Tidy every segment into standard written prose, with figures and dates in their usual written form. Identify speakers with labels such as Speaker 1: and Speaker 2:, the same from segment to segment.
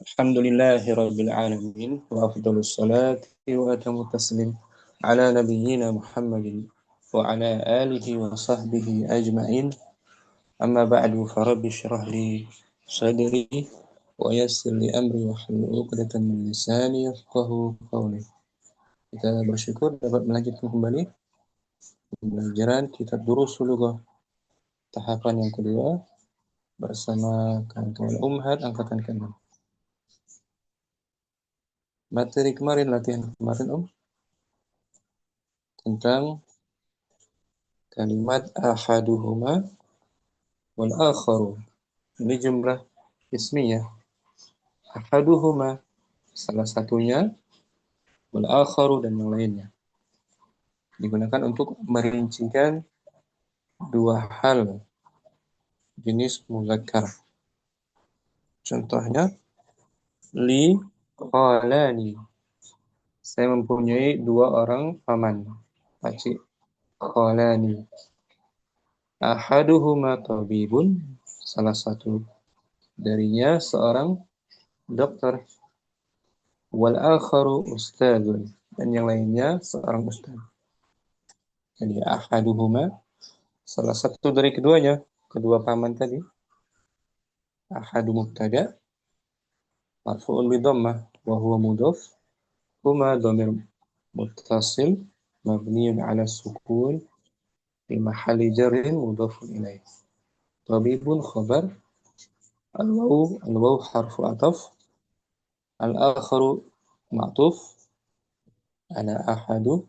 Speaker 1: Alhamdulillahi Rabbil Alamin wa afdalus salati wa atamu taslim ala nabiyyina Muhammadin wa ala alihi wa sahbihi ajma'in amma ba'du farabbi syrah li sadri wa yassir li amri wa hlul 'uqdatam min lisani yafqahu qawli. Kita bersyukur dapat melanjutkan kembali pembelajaran kitab Durusul Lughah tahapan yang kedua bersama kawan-kawan Umhat angkatan ke-6. Materi kemarin, latihan kemarin tentang kalimat ahaduhuma wal akharu. Ini jumlah ismiyah. Ahaduhuma, salah satunya, wal akharu, dan yang lainnya. Digunakan untuk merincikan dua hal jenis muzakkar. Contohnya, li qalani. Saya mempunyai dua orang paman, pakcik. Qalani. Ahaduhuma tabibun, salah satu darinya seorang dokter. Wal akharu ustadun, dan yang lainnya seorang ustaz. Jadi ahaduhuma, salah satu dari keduanya, kedua paman tadi. Ahadu mubtada marfu'un bi dhammah wa huwa mudhaf, huma dhamir muttasil mabniun ala sukun fi mahalli jarrin mudhafun ilaih. Tabibun khabar, al-waw harfu ataf, al-akharu ma'tuf ala ahadu,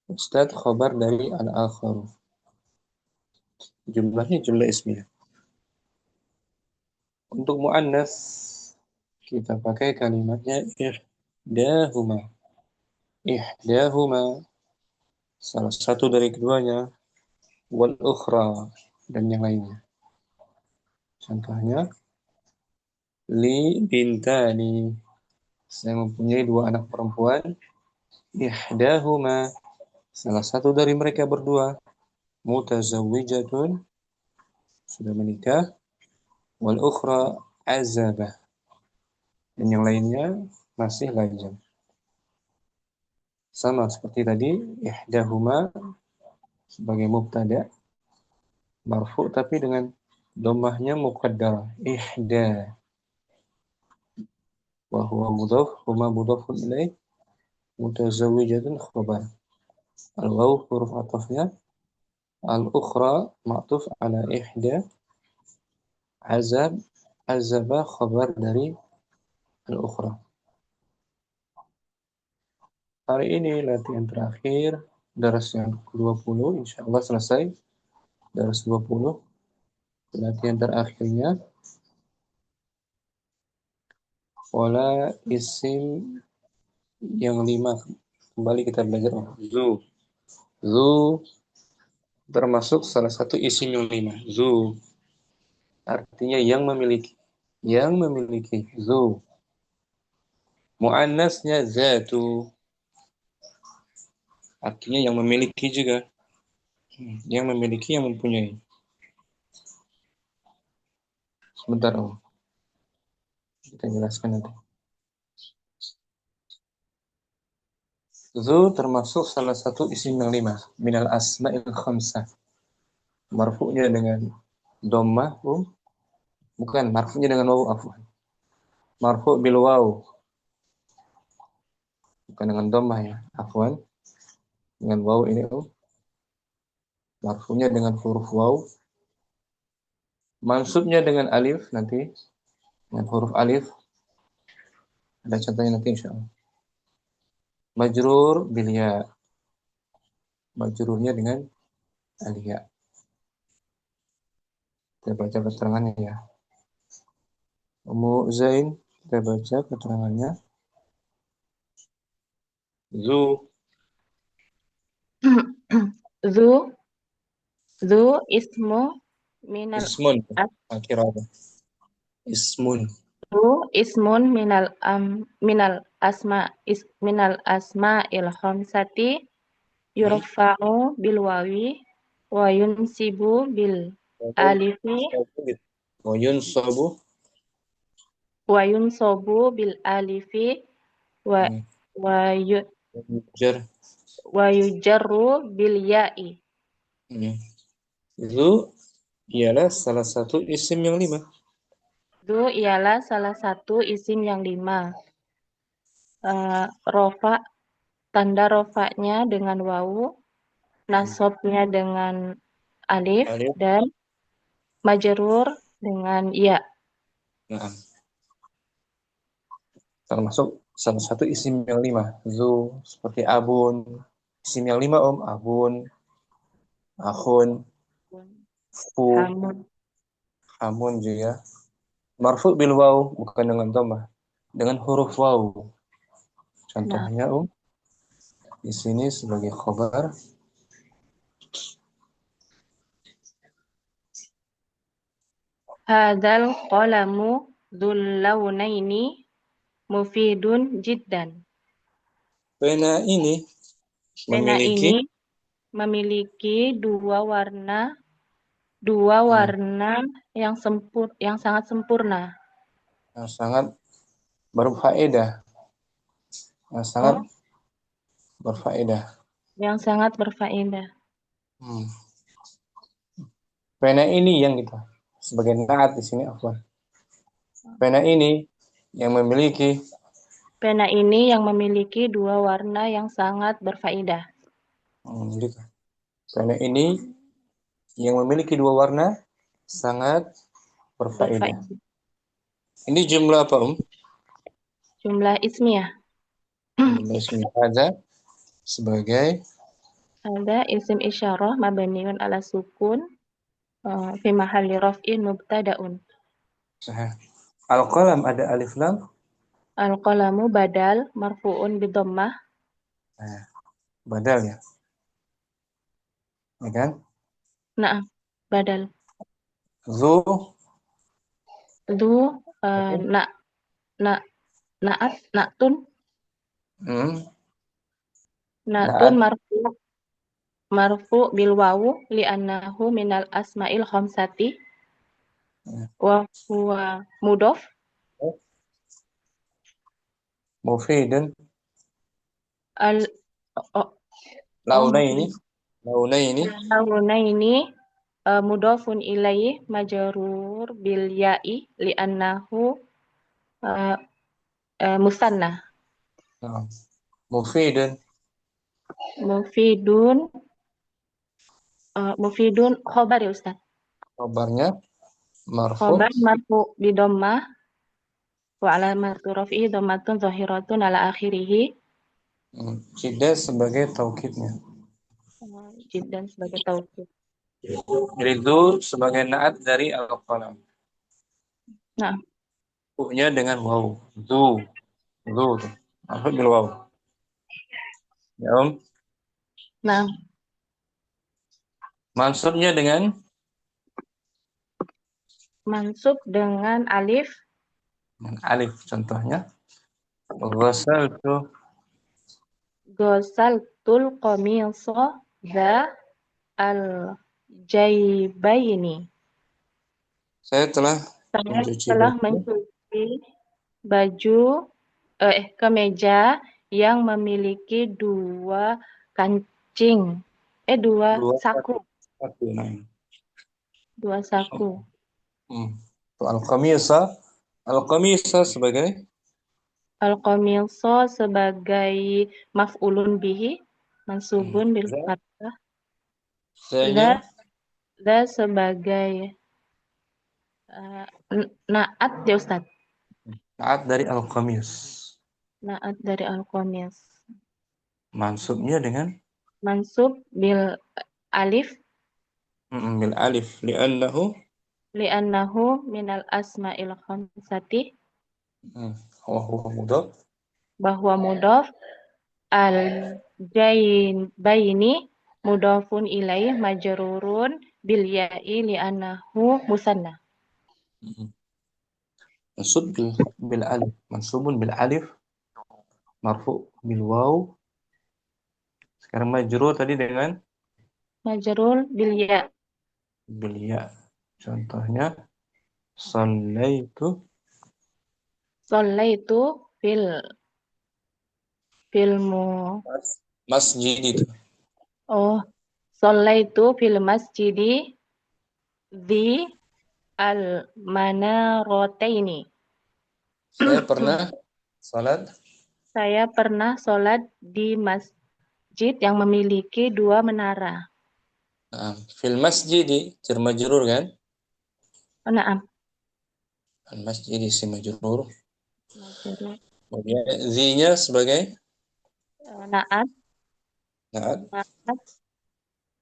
Speaker 1: ustad khabar dari al-akharu. Jumlahnya jumlah ismiyah. Untuk muannas kita pakai kalimatnya ihdahuma. Ihdahuma, salah satu dari keduanya, wal ukhra, dan yang lainnya. Contohnya, li bintani, saya mempunyai dua anak perempuan. Ihdahuma, salah satu dari mereka berdua, mutazawwijatun, sudah menikah. Wal ukhra azabah, dan yang lainnya masih lajang. Sama seperti tadi, ihdahuma sebagai mubtada marfu tapi dengan dhammahnya muqaddarah, ihda, wa huwa mudhaf, huma mudhafun ilaih, mutazawwijatun khabar. Al-waw huruf atafnya, al-ukhra ma'tuf ala ihda, azab, azaba khabar dari al-ukhra. Hari ini latihan terakhir, daras yang ke-20, insyaallah selesai. Daras 20, latihan terakhirnya. Wala isim yang 5. Kembali kita belajar zu. Zu termasuk salah satu isim yang 5. Zu artinya yang memiliki. Yang memiliki. Zu. Muannasnya zatu. Artinya yang memiliki juga. Yang memiliki, yang mempunyai. Sebentar, kita jelaskan nanti. Zu termasuk salah satu isim yang 5. Minal asma'il khamsah. Marfu'nya dengan dhammah, bukan, marfu'nya dengan waw, afwan. Marfu' bil waw. Bukan dengan dhammah ya, afwan. Dengan waw ini, marfu'nya dengan huruf waw. Mansubnya dengan alif nanti, dengan huruf alif. Ada contohnya nanti insyaallah. Majrur bil ya. Majrurnya dengan alif ya. Kita baca keterangannya ya. Ummu Zain, kita baca keterangannya. Zu.
Speaker 2: Zu ismu minal
Speaker 1: Ismun. Akhir apa? Ismun.
Speaker 2: zu ismun minal asma'il khamsati yurfa'u bil wawi wa yunsibu bil alifi
Speaker 1: Wayun sabu
Speaker 2: wa yunsobu bil alifi wa
Speaker 1: Hmm.
Speaker 2: wa yu,
Speaker 1: Jar.
Speaker 2: wa yujarru bil ya'i.
Speaker 1: Hmm. Zu ialah salah satu isim yang 5.
Speaker 2: Itu ialah salah satu isim yang 5. Rofa, tanda rofanya dengan wawu,
Speaker 1: Hmm.
Speaker 2: nasobnya dengan alif,
Speaker 1: Alif.
Speaker 2: dan majrur dengan ya.
Speaker 1: Nah, termasuk salah satu isim yang 5. Zu seperti abun. Isim yang 5 Om, abun, akhun, fu,
Speaker 2: Hamun.
Speaker 1: hamun juga. Marfu bil waw, bukan dengan dhammah, dengan huruf waw.
Speaker 2: Nah,
Speaker 1: Contohnya di sini sebagai khobar.
Speaker 2: hadzal qalamu dzul launaini mufidun jiddan.
Speaker 1: Pena ini
Speaker 2: Pena
Speaker 1: memiliki
Speaker 2: ini memiliki dua
Speaker 1: hmm,
Speaker 2: warna yang sangat sempurna.
Speaker 1: yang sangat berfaedah, yang sangat
Speaker 2: Oh,
Speaker 1: berfaedah.
Speaker 2: yang sangat berfaedah.
Speaker 1: Hmm. Pena ini yang kita sebagai naat di sini apa? Pena ini yang memiliki
Speaker 2: Pena ini yang memiliki dua warna yang sangat berfaedah.
Speaker 1: gitu. Pena ini yang memiliki dua warna sangat berfaedah.
Speaker 2: Berfaedah.
Speaker 1: Ini jumlah apa,
Speaker 2: Jumlah ismiyah.
Speaker 1: Jumlah ismi ada sebagai
Speaker 2: Ada isim isyarah mabniun ala sukun fi mahalli raf'in mubtada'un.
Speaker 1: sahih. Al-qalam ada alif lam.
Speaker 2: Al-qalamu badal marfu'un bidammah.
Speaker 1: Nah, badal ya kan?
Speaker 2: Nah, badal.
Speaker 1: Zu,
Speaker 2: Itu na na naat natun
Speaker 1: hmm,
Speaker 2: natun
Speaker 1: naat,
Speaker 2: marfu bil wawu li'annahu minal asma'il khamsati wa huwa mudhof
Speaker 1: mufidun,
Speaker 2: al oh,
Speaker 1: launaini,
Speaker 2: mufid.
Speaker 1: launaini,
Speaker 2: Ini mudhofun ilaih majrur bil ya'i li'annahu uh, musanna.
Speaker 1: nah, mufidun,
Speaker 2: Mufidun mufidun khobar ya Ustaz.
Speaker 1: kabarnya marfu,
Speaker 2: Khobar marfu bi dhammah wa alamatu raf'i dhammatun zahiratun ala akhirih.
Speaker 1: tidak sebagai taukidnya.
Speaker 2: Jiddan sebagai taukid.
Speaker 1: Jadi zu sebagai naat dari al-qalam.
Speaker 2: Nah,
Speaker 1: U-nya dengan waw. Zu tuh. Maksud bil waw. Ya,
Speaker 2: nah
Speaker 1: Mansubnya dengan
Speaker 2: mansub dengan alif
Speaker 1: alif contohnya. Ghasaltu.
Speaker 2: gosaltul qamisa za al jaibaini.
Speaker 1: Saya telah
Speaker 2: Saya
Speaker 1: mencuci
Speaker 2: telah
Speaker 1: baju.
Speaker 2: mencuci baju kemeja yang memiliki dua kancing, dua
Speaker 1: Dua
Speaker 2: saku,
Speaker 1: satu. Nah.
Speaker 2: dua saku.
Speaker 1: Hmm. Al-qamisa. Al-qamisa sebagai
Speaker 2: Al-qamisa sebagai maf'ulun bihi mansubun bil
Speaker 1: za.
Speaker 2: fathah.
Speaker 1: Za-nya
Speaker 2: Za sebagai naat ya Ustaz.
Speaker 1: naat dari al-qamis.
Speaker 2: Naat dari al-qamis.
Speaker 1: Mansubnya dengan
Speaker 2: Mansub bil alif
Speaker 1: bil alif li'annahu
Speaker 2: li'annahu minal asma'il khamsati
Speaker 1: wa huwa mudhaf.
Speaker 2: bahwa mudhaf al baini mudhafun ilaih majrurun bil ya'i li'annahu musanna.
Speaker 1: Mansub bil alif. Mansubun bil alif marfu bil waw. Sekarang majrur tadi dengan
Speaker 2: Majrur bil ya.
Speaker 1: bil ya. Contohnya sallaitu
Speaker 2: Shallaitu fil filmu.
Speaker 1: Masjid itu.
Speaker 2: Oh, shallaitu fil masjidi di al manarataini.
Speaker 1: Saya pernah salat
Speaker 2: Saya pernah sholat di masjid yang memiliki dua menara.
Speaker 1: fil masjid jar majrur kan?
Speaker 2: Oh, naam.
Speaker 1: Al masjid isim majrur.
Speaker 2: Majrur.
Speaker 1: Kemudian zi-nya sebagai
Speaker 2: Naat,
Speaker 1: naat
Speaker 2: naat,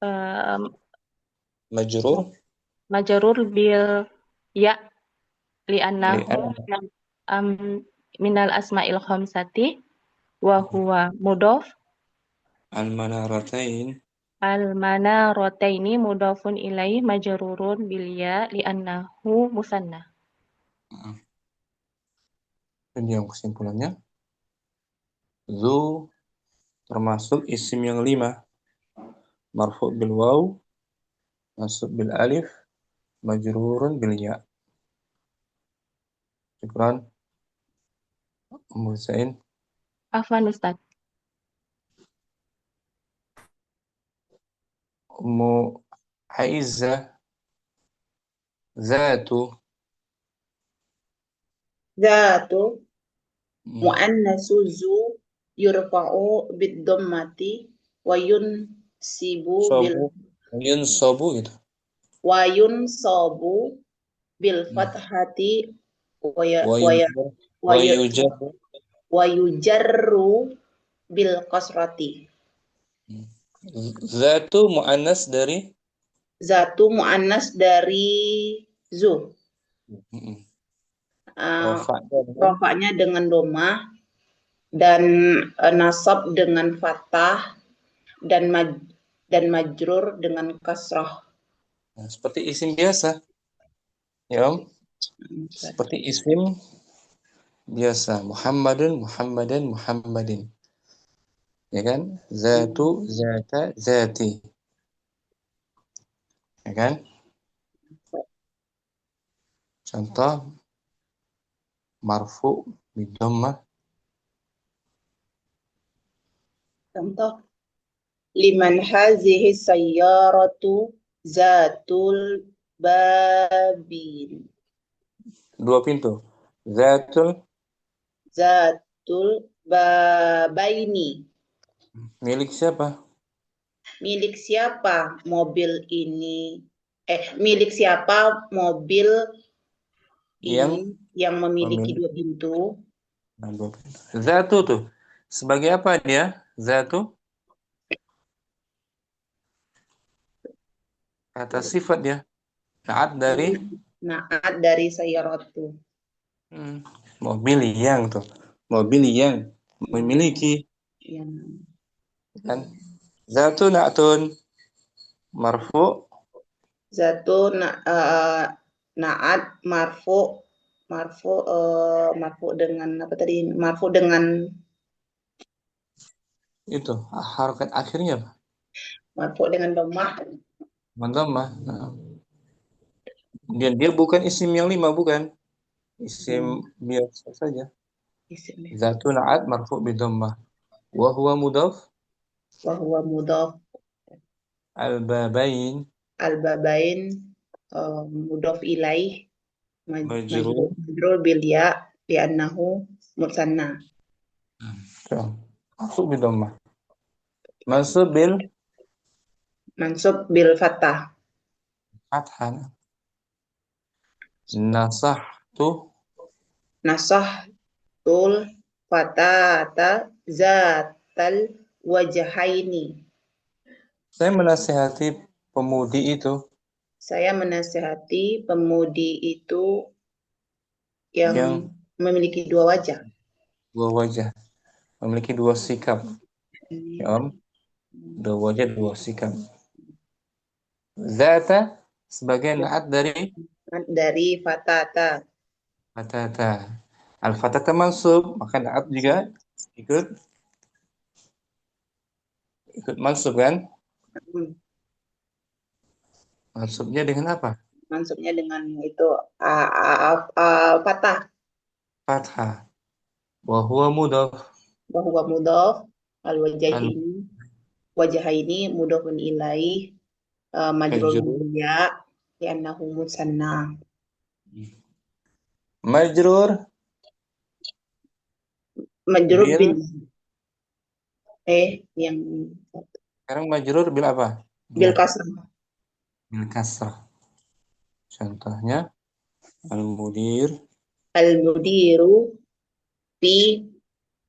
Speaker 2: em,
Speaker 1: majrur
Speaker 2: majrur bil ya
Speaker 1: li'an
Speaker 2: li'annahu am, minal asma'il khamsati wa huwa mudhof.
Speaker 1: al manaratain.
Speaker 2: Al manarataini mudhofun ilaih majrurun bil ya li'annahu musanna.
Speaker 1: Dan yang kesimpulannya zu termasuk isim yang 5, marfu bil waw, mansub bil alif, majrurun bil ya. Syukran. Ummu Zain.
Speaker 2: Afwan Ustaz.
Speaker 1: Ummu Aizzah. Zatu.
Speaker 3: Zatu
Speaker 1: Hmm.
Speaker 3: muannasu zu yurfa'u bid-dhammati wa yunsibu bil
Speaker 1: Sobu. Yunsobu gitu.
Speaker 3: wa yunsabu bil
Speaker 1: Hmm.
Speaker 3: fathati wa ya
Speaker 1: Wa
Speaker 3: wa ya
Speaker 1: yujar.
Speaker 3: wa
Speaker 1: Wa
Speaker 3: ya-
Speaker 1: yujar.
Speaker 3: wa yujarru bil kasrati.
Speaker 1: Zatu muannas dari
Speaker 3: Zatu muannas dari zu.
Speaker 1: hmm.
Speaker 3: Uh,
Speaker 1: Rofa.
Speaker 3: Rofaknya dengan domah dan nasab dengan fathah dan dan majrur dengan kasrah.
Speaker 1: Nah, seperti isim biasa, ya Om. Seperti isim biasa. Muhammadun, Muhammadan, Muhammadin. Ya kan? Zatu, zata, zati. Ya kan? Contoh marfu bidhammah.
Speaker 3: Contoh, liman hazihi sayyaratu zatul babin.
Speaker 1: Dua pintu. Zatul
Speaker 3: Zatul babaini.
Speaker 1: milik siapa?
Speaker 3: Milik siapa mobil ini? Milik siapa mobil
Speaker 1: Yang
Speaker 3: ini yang memiliki
Speaker 1: memiliki
Speaker 3: dua pintu?
Speaker 1: dua pintu. Zatu tuh. Sebagai apa dia? Zatu kata sifat dia. Naat dari
Speaker 3: Naat dari sayyaratu.
Speaker 1: mobil yang tuh. Mobil yang memiliki
Speaker 3: Yang
Speaker 1: kan. Zatu na'tun marfu
Speaker 3: Zatu naat marfu dengan apa tadi? Marfu dengan
Speaker 1: itu harokat akhirnya apa?
Speaker 3: marfu dengan domah.
Speaker 1: Dhammah. Nah, dia bukan isim yang 5 bukan. Isim biasa saja.
Speaker 3: Isimnya.
Speaker 1: Zatu na'at marfu bidhammah. Wa huwa mudhaf
Speaker 3: Wa huwa mudhaf
Speaker 1: al-babain
Speaker 3: al-babain mudhaf ilaih
Speaker 1: majrur.
Speaker 3: majrur bil ya li'annahu musanna.
Speaker 1: Marfu bidhammah. Mansub bil
Speaker 3: Mansub bil fathah.
Speaker 1: fathah. Nasahtu
Speaker 3: Nasah tul fatata zatal wajhaini.
Speaker 1: saya menasihati pemudi itu
Speaker 3: Saya menasehati pemudi itu yang
Speaker 1: yang
Speaker 3: memiliki dua wajah.
Speaker 1: dua wajah, memiliki dua sikap. Ya Om, dua wajah, dua sikap. Zata sebagai naat dari
Speaker 3: Dari fatata.
Speaker 1: fatata. Al-fatata mansub, maka naat juga ikut ikut mansub kan? Mansubnya dengan apa?
Speaker 3: Maksudnya dengan itu fathah.
Speaker 1: fathah. Wa huwa mudhaf.
Speaker 3: Bahwa mudhaf.
Speaker 1: Al
Speaker 3: Wajahaini mudhafun ilaih. Majrur
Speaker 1: majrur.
Speaker 3: ya. Li'annahu musanna.
Speaker 1: Majrur
Speaker 3: Majrur
Speaker 1: bil.
Speaker 3: bil. Yang
Speaker 1: Sekarang majrur bil apa?
Speaker 3: bil
Speaker 1: Dia
Speaker 3: kasrah.
Speaker 1: bil kasrah. Contohnya al-mudir.
Speaker 3: Al-mudiru fi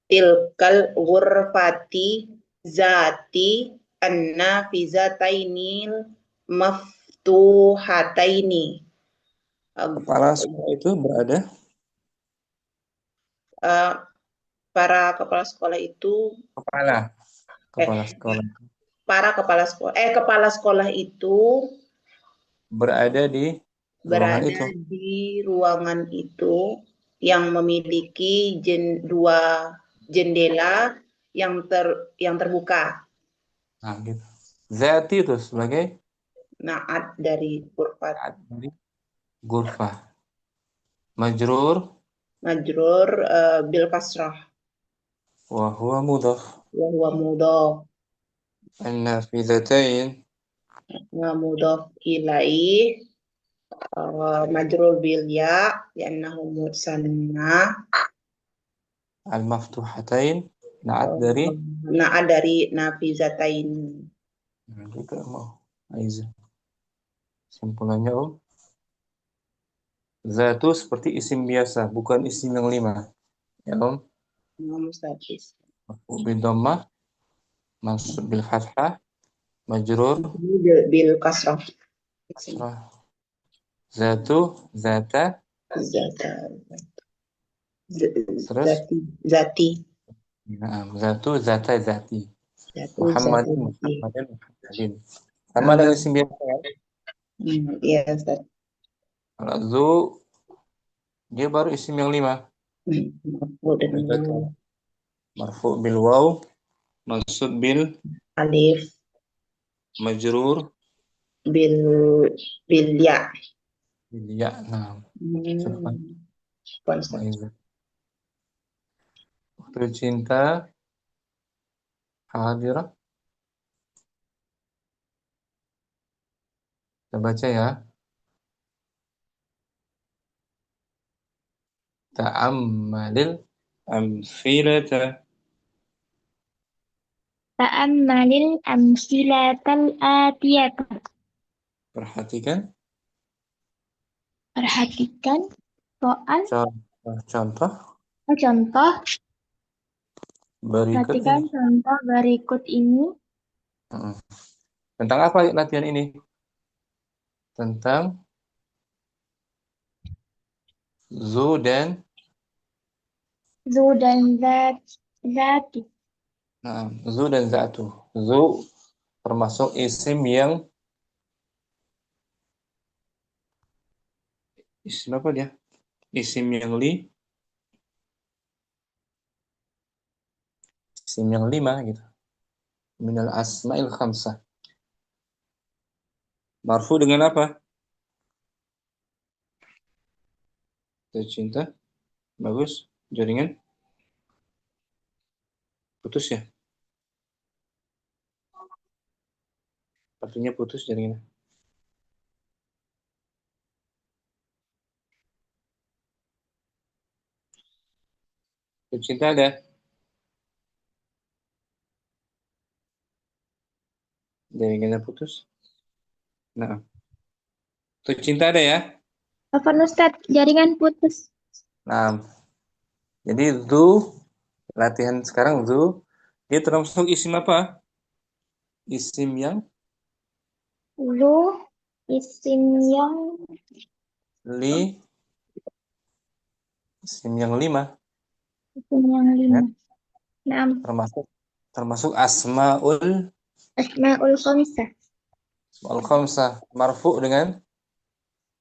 Speaker 3: tilkal ghurfati zati an-nafizatainil maftuhataini.
Speaker 1: Kepala sekolah itu berada
Speaker 3: Uh, para kepala sekolah itu
Speaker 1: kepala
Speaker 3: eh
Speaker 1: kepala sekolah
Speaker 3: kepala sekolah itu
Speaker 1: berada di ruangan
Speaker 3: berada
Speaker 1: itu.
Speaker 3: di ruangan itu yang memiliki dua jendela yang terbuka.
Speaker 1: Nah, gitu. Zati itu sebagai
Speaker 3: Naat dari kurfat.
Speaker 1: saat dari gurfah. Majrur
Speaker 3: Majrur bil kasrah
Speaker 1: wa huwa mudhaf.
Speaker 3: wa huwa mudhaf.
Speaker 1: An-nafizatain
Speaker 3: Mudhaf ilaih majrur bil ya li'annahu musanna.
Speaker 1: al-maftuhatain naat dari
Speaker 3: Naat dari nafizatain.
Speaker 1: gitu mau Aiza. Simpulannya Zatu seperti isim biasa, bukan isim yang 5. Ya
Speaker 3: Mustaqis.
Speaker 1: Bil dhammah, mansub bil fathah, majrur,
Speaker 3: Bil kasrah.
Speaker 1: kasrah. Zatu, zata,
Speaker 3: Zata.
Speaker 1: terus
Speaker 3: Zati. Zati.
Speaker 1: zatu, zata, zati.
Speaker 3: Zatu
Speaker 1: Muhammadin,
Speaker 3: zati.
Speaker 1: Muhammadin. Sama dengan isim biasa kan?
Speaker 3: Iya, Ustaz.
Speaker 1: Kalau zu, dia baru isim yang 5. Marfu bil waw, mansub bil
Speaker 3: Alif
Speaker 1: majrur
Speaker 3: bil ya.
Speaker 1: bil ya. Nah, silakan.
Speaker 3: Ustaz.
Speaker 1: Tercinta hadirah. Kita baca ya. Ta'ammalil amthilata.
Speaker 2: Ta'ammalil amsilatal atiyata.
Speaker 1: Perhatikan
Speaker 2: Perhatikan soal
Speaker 1: contoh
Speaker 2: contoh.
Speaker 1: berikut
Speaker 2: Perhatikan
Speaker 1: ini.
Speaker 2: contoh berikut ini.
Speaker 1: Tentang apa latihan ini? Tentang zu dan
Speaker 2: Zu dan zati.
Speaker 1: zu dan zatu. Zu termasuk isim yang isim apa dia? Isim yang isim yang 5 gitu. Minal asma'il khamsah. Marfu dengan apa? Tercinta. Bagus. Jaringan. Putus ya? Artinya putus jaringan. Tercinta ada? Jaringannya putus. Nah. Tercinta ada ya?
Speaker 2: Afwan Ustaz, jaringan putus.
Speaker 1: Nah. Jadi zu latihan sekarang zu dia termasuk isim apa? Isim yang
Speaker 2: Zu isim yang
Speaker 1: isim yang 5
Speaker 2: isim yang 5.
Speaker 1: ya?
Speaker 2: Naam.
Speaker 1: Termasuk asmaul
Speaker 2: Asmaul khamsah.
Speaker 1: khamsah marfu dengan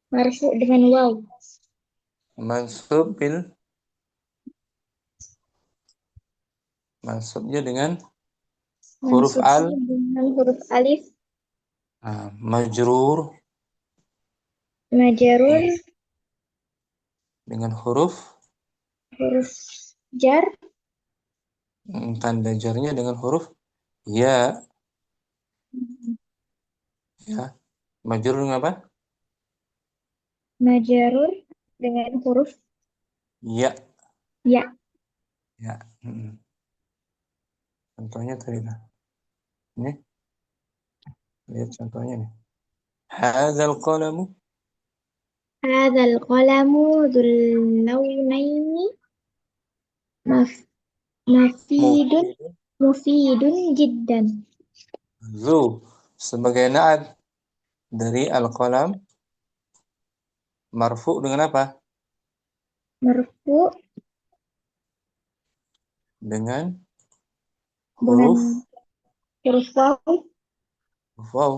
Speaker 2: Marfu dengan waw.
Speaker 1: mansubnya dengan huruf
Speaker 2: Mansubnya dengan huruf alif.
Speaker 1: Majrur
Speaker 2: Majarur
Speaker 1: dengan huruf
Speaker 4: huruf jar,
Speaker 1: Tanda jarnya dengan huruf ya. Ya. Majrur dengan apa?
Speaker 4: majarur dengan huruf
Speaker 1: Ya.
Speaker 4: ya.
Speaker 1: Ya. Contohnya tadi lah. Ini, lihat contohnya nih. Hadzal qalamu
Speaker 4: Hadzal qalamu dzul launaini maf- mafidun
Speaker 1: mufidun.
Speaker 4: mufidun jiddan.
Speaker 1: Zu sebagai naat dari al-qalam marfu dengan apa?
Speaker 4: Marfu
Speaker 1: Dengan
Speaker 4: dengan
Speaker 1: huruf
Speaker 4: huruf waw
Speaker 1: waw.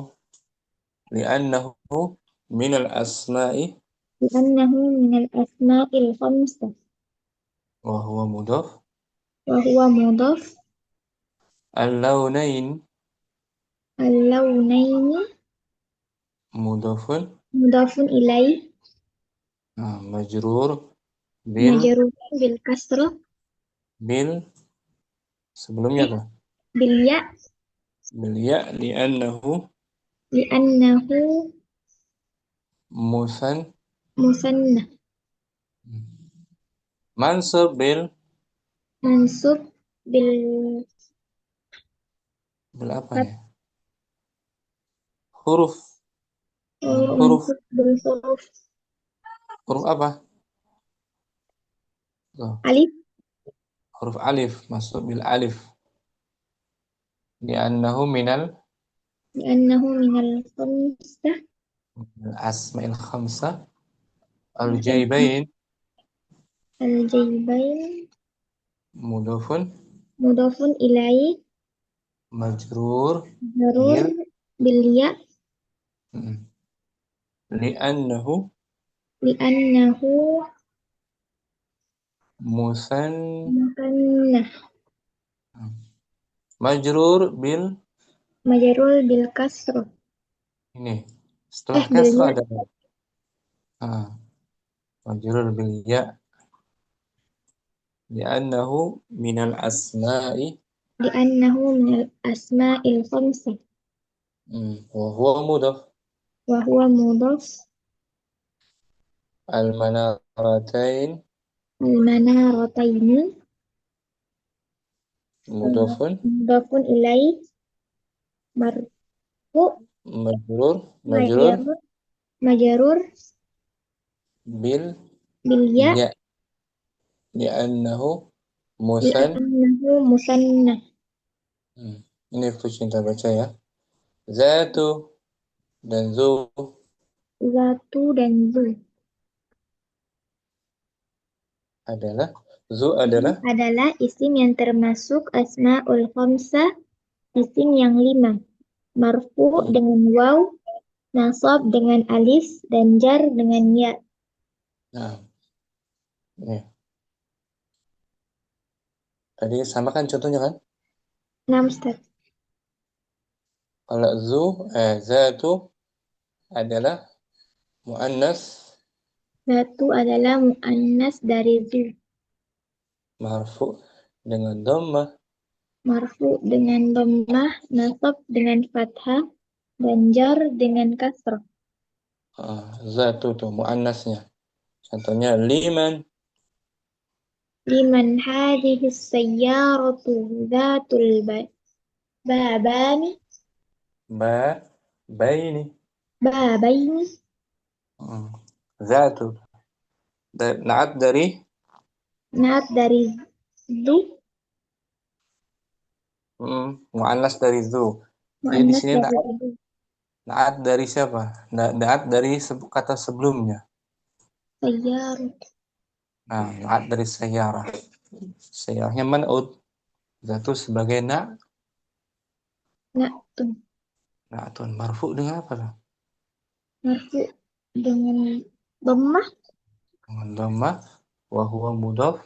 Speaker 1: Li'annahu min al-asma'i
Speaker 4: li'annahu minal asma'il khamsah
Speaker 1: wa huwa mudhaf.
Speaker 4: wa huwa mudhaf
Speaker 1: Al-launain
Speaker 4: al-launaini
Speaker 1: mudhafun.
Speaker 4: mudhafun ilaih
Speaker 1: Majrur bil
Speaker 4: majrurun bil kasrah
Speaker 1: bil sebelumnya tuh
Speaker 4: bil ya
Speaker 1: bil ya li'annahu
Speaker 4: li'annahu
Speaker 1: musan
Speaker 4: musannah
Speaker 1: mansub bil
Speaker 4: mansub bil
Speaker 1: bil apa
Speaker 4: fat
Speaker 1: ya? Huruf huruf
Speaker 4: mansub bil huruf
Speaker 1: huruf apa? Tuh,
Speaker 4: alif
Speaker 1: huruf alif masuk bil alif li'annahu minal
Speaker 4: li'annahu minal khamsah
Speaker 1: asma'il khamsah al-jaybain
Speaker 4: al-jaybain
Speaker 1: mudhafun
Speaker 4: mudhafun ilaih
Speaker 1: majrur
Speaker 4: jarur
Speaker 1: bil
Speaker 4: bil ya
Speaker 1: li'annahu
Speaker 4: li'annahu
Speaker 1: musan
Speaker 4: musannah
Speaker 1: majrur bil
Speaker 4: majrur bil kasrah
Speaker 1: ini setelah
Speaker 4: bil
Speaker 1: kasrah
Speaker 4: ya
Speaker 1: ada majrur bil ya li'annahu minal asma'i
Speaker 4: li'annahu minal asma'il khamsah
Speaker 1: wa huwa mudhaf
Speaker 4: wa huwa mudhaf
Speaker 1: al-manaratain
Speaker 4: al-manarataini
Speaker 1: mudhafun
Speaker 4: mudhafun ilaih marfu
Speaker 1: majrur
Speaker 4: majrur majrur
Speaker 1: bil
Speaker 4: bil ya
Speaker 1: ya li'annahu musan
Speaker 4: li'annahu musannah
Speaker 1: ini kita baca ya zatu dan zu
Speaker 4: zatu dan zu
Speaker 1: adalah zu
Speaker 4: ini
Speaker 1: adalah
Speaker 4: adalah isim yang termasuk asmaul khamsah isim yang 5 marfu dengan waw nasab dengan alif dan jar dengan ya.
Speaker 1: nah ini tadi sama kan contohnya kan
Speaker 4: Nah, Ustaz.
Speaker 1: kalau zatu adalah muannas
Speaker 4: Zatu adalah mu'annas dari zu.
Speaker 1: marfu dengan dhammah
Speaker 4: Marfu dengan dhammah, nasab dengan fathah, dan jar dengan kasrah.
Speaker 1: zatu tuh muannasnya contohnya liman
Speaker 4: Liman hadhihi sayyaratu zatul babani
Speaker 1: ba baini
Speaker 4: babaini
Speaker 1: zatu naat dari
Speaker 4: naat dari zu
Speaker 1: muannas dari zu jadi di
Speaker 4: mu'annas
Speaker 1: sini
Speaker 4: dari
Speaker 1: naat
Speaker 4: zu
Speaker 1: naat dari siapa naat dari kata sebelumnya
Speaker 4: sayyaratu
Speaker 1: naat dari sayyarah sayyarahnya man'ud zatu sebagai
Speaker 4: na'tun
Speaker 1: na'atun marfu dengan apa tuh
Speaker 4: marfu dengan dhammah
Speaker 1: dengan dhammah wa huwa mudhaf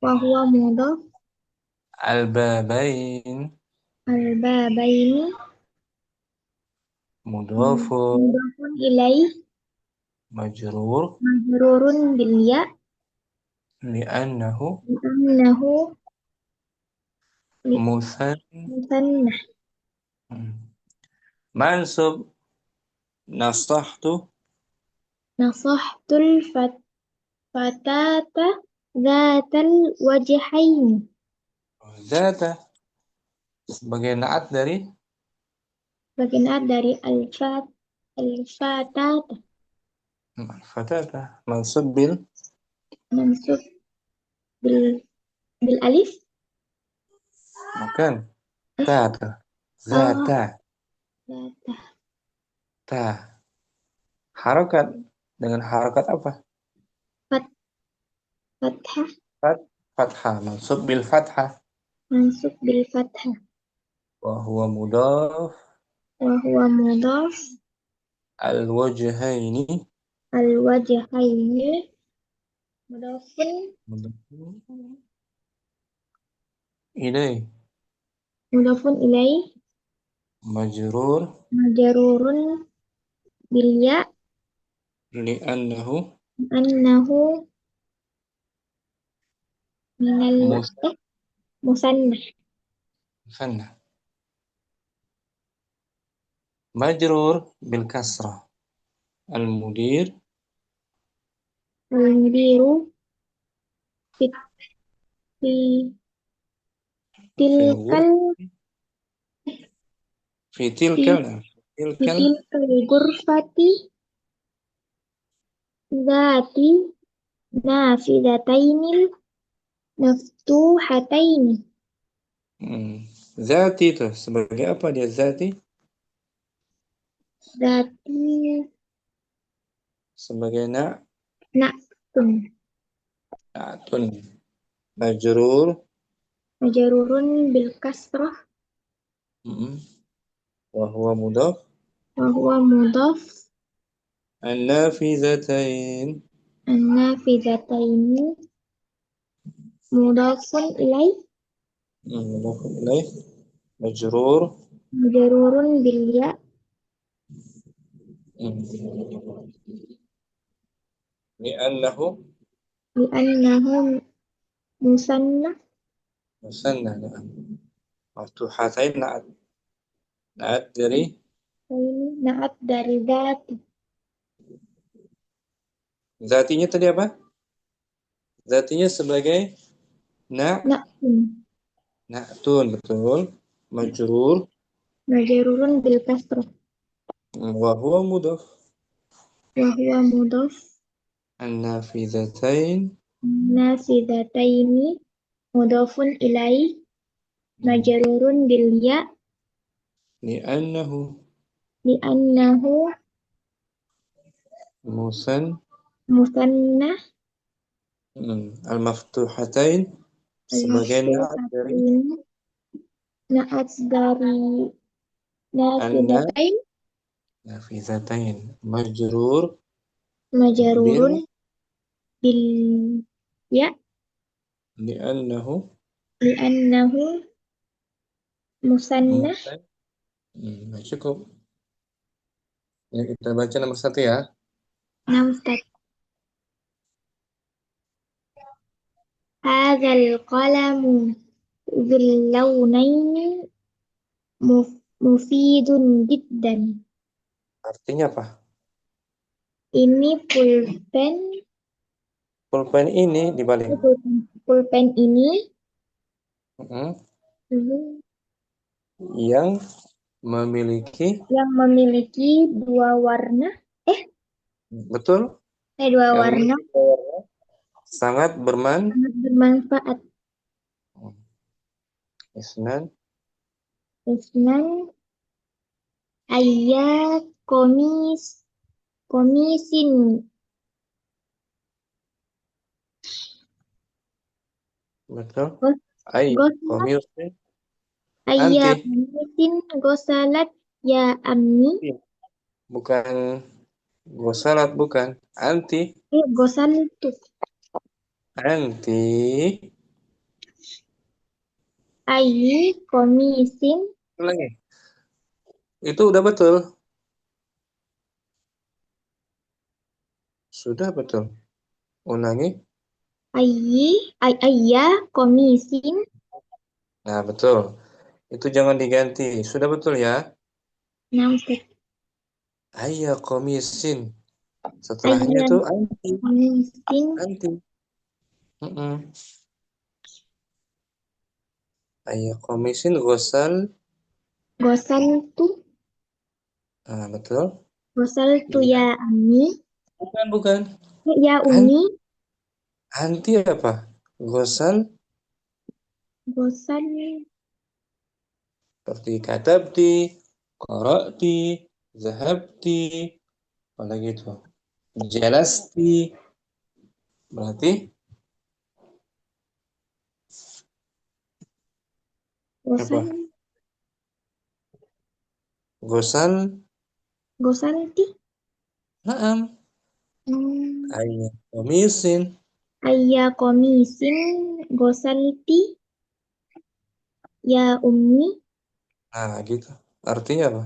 Speaker 4: wa huwa mudhaf
Speaker 1: al-babain
Speaker 4: al-babaini
Speaker 1: mudhafun
Speaker 4: mudhafun ilaih
Speaker 1: majrur
Speaker 4: majrurun bil ya
Speaker 1: li'annahu
Speaker 4: li'annahu li-
Speaker 1: musan
Speaker 4: musannah.
Speaker 1: mansub nasahtu
Speaker 4: Nasahtul fatata zatal wajhaini.
Speaker 1: zata sebagai naat dari
Speaker 4: Bagian dari al-fatata
Speaker 1: fatata mansub bil
Speaker 4: mansub bil bil alif.
Speaker 1: bukan tata
Speaker 4: Oh,
Speaker 1: zata
Speaker 4: zata.
Speaker 1: ta harokat dengan harokat apa
Speaker 4: Fat, fathah
Speaker 1: fathah mansub bil fathah
Speaker 4: mansub bil fathah.
Speaker 1: wa huwa mudhaf
Speaker 4: Wa huwa mudhaf
Speaker 1: al wajhaini
Speaker 4: al wajhaini mudhafun
Speaker 1: ilai
Speaker 4: ilaih
Speaker 1: majrur
Speaker 4: majrurun bil ya
Speaker 1: li'annahu
Speaker 4: annahu minal
Speaker 1: musanna
Speaker 4: musannah.
Speaker 1: majrur bil kasrah al mudir
Speaker 4: Al mudiru fi fi
Speaker 1: fil
Speaker 4: tilkal
Speaker 1: fi
Speaker 4: fi
Speaker 1: tilkal
Speaker 4: fi tilkal ghurfati zati nafidatainil maftuhataini.
Speaker 1: Zati itu sebagai apa dia zati?
Speaker 4: Zati
Speaker 1: Sebagai
Speaker 4: na'tun
Speaker 1: na'tun majrur
Speaker 4: majrurun bil kasrah
Speaker 1: wa huwa mudhaf
Speaker 4: wa huwa mudhaf
Speaker 1: an-nafizatain
Speaker 4: an-nafidataini mudhafun ilaih
Speaker 1: mudhaf ilaih majrur
Speaker 4: majrurun bil ya
Speaker 1: li'annahu
Speaker 4: li'annahu musannah
Speaker 1: musanna maftuhatain na'at dari
Speaker 4: ini naat dari zati.
Speaker 1: zatinya tadi apa? Zatinya sebagai
Speaker 4: Na'tun
Speaker 1: na'tun betul majrur
Speaker 4: majrurun bil kasrah
Speaker 1: wa huwa mudhaf
Speaker 4: wa huwa mudhaf
Speaker 1: an-nafizatain
Speaker 4: nafidataini mudhafun ilaih majrurun bil ya
Speaker 1: li'annahu
Speaker 4: li'annahu
Speaker 1: musannah al-maftuhatain sebagai
Speaker 4: naat dari
Speaker 1: anna
Speaker 4: nafidatain
Speaker 1: nafizatain majrur
Speaker 4: majrurun bil ya
Speaker 1: li'annahu
Speaker 4: musannah.
Speaker 1: cukup ya, kita baca nomor 1 ya.
Speaker 4: Nah, Ustaz. Hadzal qalamu dzul launaini mufidun jiddan.
Speaker 1: Artinya apa?
Speaker 4: Ini pulpen
Speaker 1: Pulpen ini dibalik
Speaker 4: pulpen ini
Speaker 1: yang memiliki
Speaker 4: dua warna
Speaker 1: betul
Speaker 4: dua
Speaker 1: yang
Speaker 4: warna
Speaker 1: sangat
Speaker 4: bermanfaat.
Speaker 1: Isnan
Speaker 4: ayya komisin
Speaker 1: betul
Speaker 4: gosalat
Speaker 1: komisin
Speaker 4: ayya
Speaker 1: anti
Speaker 4: komisin gosalat ya ammi
Speaker 1: bukan gosalat bukan anti
Speaker 4: gosaltu ayyi komisin
Speaker 1: ulangi itu udah betul sudah betul ulangi
Speaker 4: ayya komisin.
Speaker 1: Nah, betul. Itu jangan diganti. Sudah betul ya?
Speaker 4: Nah, Ustaz.
Speaker 1: Ayya komisin. Setelahnya
Speaker 4: Ayya
Speaker 1: tuh anti.
Speaker 4: komisin
Speaker 1: Anti. Mm-mm. Ayya komisin gosal.
Speaker 4: gosaltu
Speaker 1: Nah, betul.
Speaker 4: gosaltu
Speaker 1: Iya.
Speaker 4: ya ammi.
Speaker 1: Bukan.
Speaker 4: Ya
Speaker 1: An-
Speaker 4: ummi.
Speaker 1: anti apa? Gosal
Speaker 4: Gosal
Speaker 1: seperti katabti, qara'ti, zahabti, apalagi itu. Jalasti. Berarti
Speaker 4: gosal
Speaker 1: apa? Gosal.
Speaker 4: gosalti.
Speaker 1: Naam.
Speaker 4: Hmm.
Speaker 1: Ayya komisin.
Speaker 4: Ayya komisin gosalti ya ummi.
Speaker 1: Nah, gitu. Artinya apa?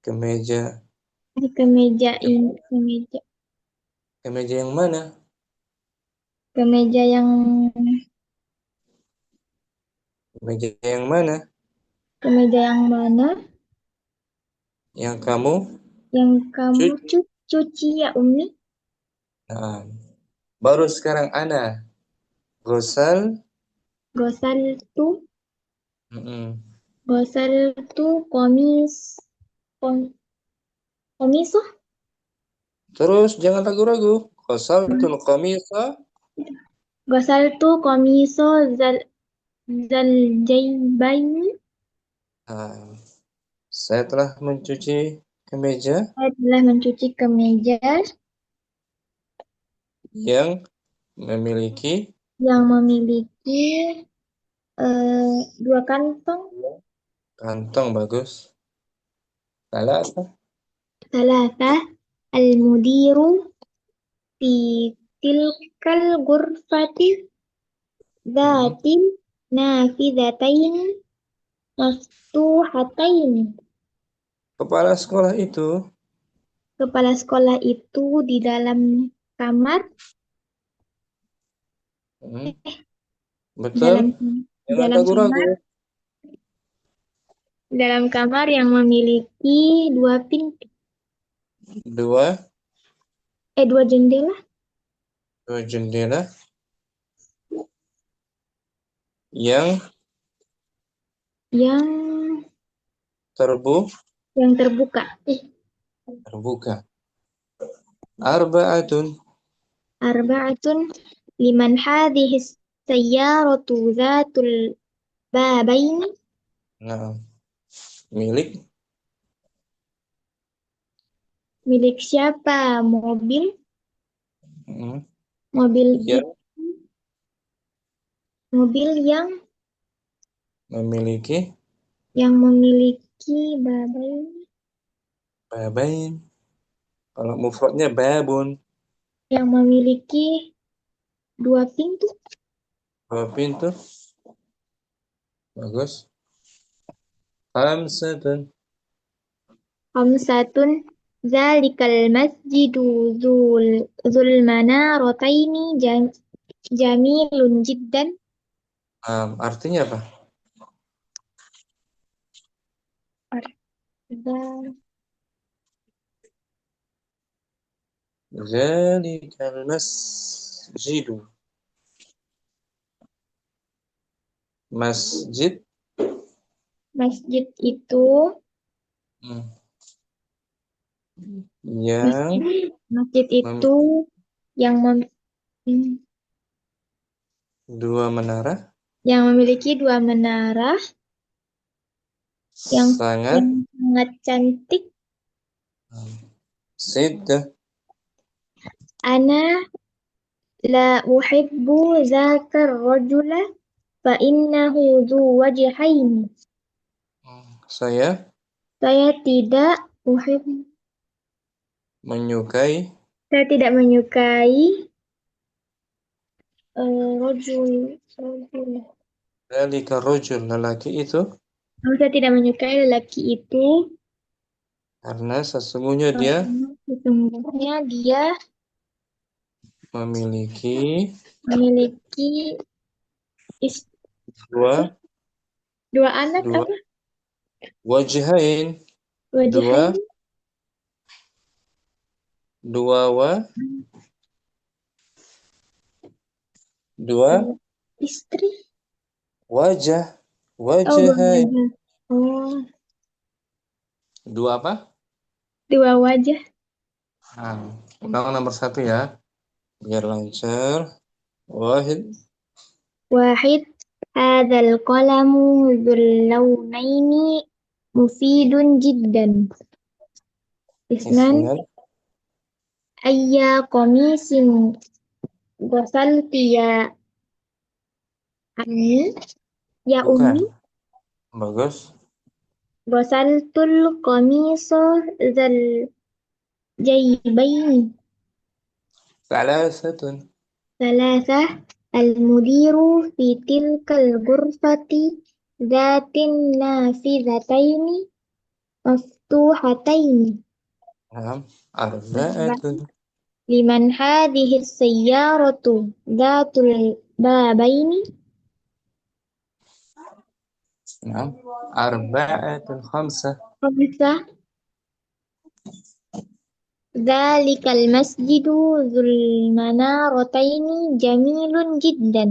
Speaker 1: Kemeja.
Speaker 4: Kemeja ini
Speaker 1: Kemeja yang mana?
Speaker 4: kemeja yang
Speaker 1: Kemeja yang mana?
Speaker 4: kemeja yang mana
Speaker 1: Yang kamu
Speaker 4: yang kamu
Speaker 1: cuci.
Speaker 4: cuci ya ummi.
Speaker 1: Nah, baru sekarang ana gosal.
Speaker 4: Gosaltu
Speaker 1: Mm-mm.
Speaker 4: gosaltu kom, komisoh.
Speaker 1: Terus jangan ragu-ragu. Gosal tul qamisa.
Speaker 4: Gosaltu komiso zal jaibaini.
Speaker 1: Nah, saya telah mencuci kemeja
Speaker 4: Saya telah mencuci kemeja
Speaker 1: yang memiliki
Speaker 4: yang memiliki dua kantong.
Speaker 1: kantong bagus. Salasa.
Speaker 4: Salasa al-mudiru fi tilkal ghurfati
Speaker 1: Mm-mm.
Speaker 4: dhatin nafidatain maftuhatain.
Speaker 1: Kepala sekolah itu
Speaker 4: Kepala sekolah itu di dalam kamar,
Speaker 1: mm,
Speaker 4: dalam
Speaker 1: betul. Jangan
Speaker 4: dalam
Speaker 1: ragu-ragu.
Speaker 4: kamar, dalam kamar yang memiliki dua pintu,
Speaker 1: Dua,
Speaker 4: dua jendela
Speaker 1: dua jendela yang
Speaker 4: yang
Speaker 1: terbuka.
Speaker 4: terbuka.
Speaker 1: Terbuka. Arba'atun.
Speaker 4: Arba'atun liman hadhihi sayyaratu zatul babaini.
Speaker 1: Nah, milik
Speaker 4: Milik siapa mobil?
Speaker 1: mm,
Speaker 4: Mobil
Speaker 1: yang
Speaker 4: mobil
Speaker 1: memiliki
Speaker 4: yang memiliki babaini,
Speaker 1: babain. Kalau mufradnya babun.
Speaker 4: yang memiliki dua pintu.
Speaker 1: Dua pintu. Bagus. Khamsatun.
Speaker 4: Khamsatun zalikal masjidu zul manarataini jamilun jiddan.
Speaker 1: Artinya apa? Zalikal masjidu. Masjid
Speaker 4: Masjid itu
Speaker 1: mm, yang
Speaker 4: masjid itu yang
Speaker 1: dua menara
Speaker 4: memiliki dua menara yang
Speaker 1: sangat
Speaker 4: sangat cantik.
Speaker 1: Siddah.
Speaker 4: Ana la uhibbu dzakar rajula fa innahu dzu wajhain.
Speaker 1: Saya
Speaker 4: Uhib
Speaker 1: menyukai
Speaker 4: saya tidak menyukai rajul rajul.
Speaker 1: zalika rajul, lelaki itu
Speaker 4: Saya tidak menyukai lelaki itu
Speaker 1: Karena sesungguhnya dia
Speaker 4: Karena sesungguhnya dia
Speaker 1: memiliki
Speaker 4: memiliki
Speaker 1: dua
Speaker 4: dua anak
Speaker 1: dua
Speaker 4: apa?
Speaker 1: wajhain, dua
Speaker 4: Wajihain,
Speaker 1: dua dua
Speaker 4: dua istri.
Speaker 1: wajah,
Speaker 4: Oh, dua
Speaker 1: wajhain.
Speaker 4: wajah. Oh,
Speaker 1: Dua apa?
Speaker 4: dua wajah.
Speaker 1: Nah, ulang nomor 1 ya, biar lancar. Wahid,
Speaker 4: Wahid, hadzal qalamu dzul launaini mufidun jiddan. Isnan,
Speaker 1: isnan,
Speaker 4: ayya qamisin ghasalti ya ammi, ya
Speaker 1: bukan.
Speaker 4: ummi,
Speaker 1: Bagus.
Speaker 4: ghasaltul qamisa dzal jaybaini.
Speaker 1: Salasatun.
Speaker 4: ثلاثة المدير في تلك الغرفة ذات النافذتين مفتوحتين.
Speaker 1: Naam.
Speaker 4: أربعة
Speaker 1: Arba'atun.
Speaker 4: لمن هذه السيارة ذات البابين.
Speaker 1: Naam. Arba'atun khamsah.
Speaker 4: خمسة ذلك المسجد ذو المنارتين جميل جدا.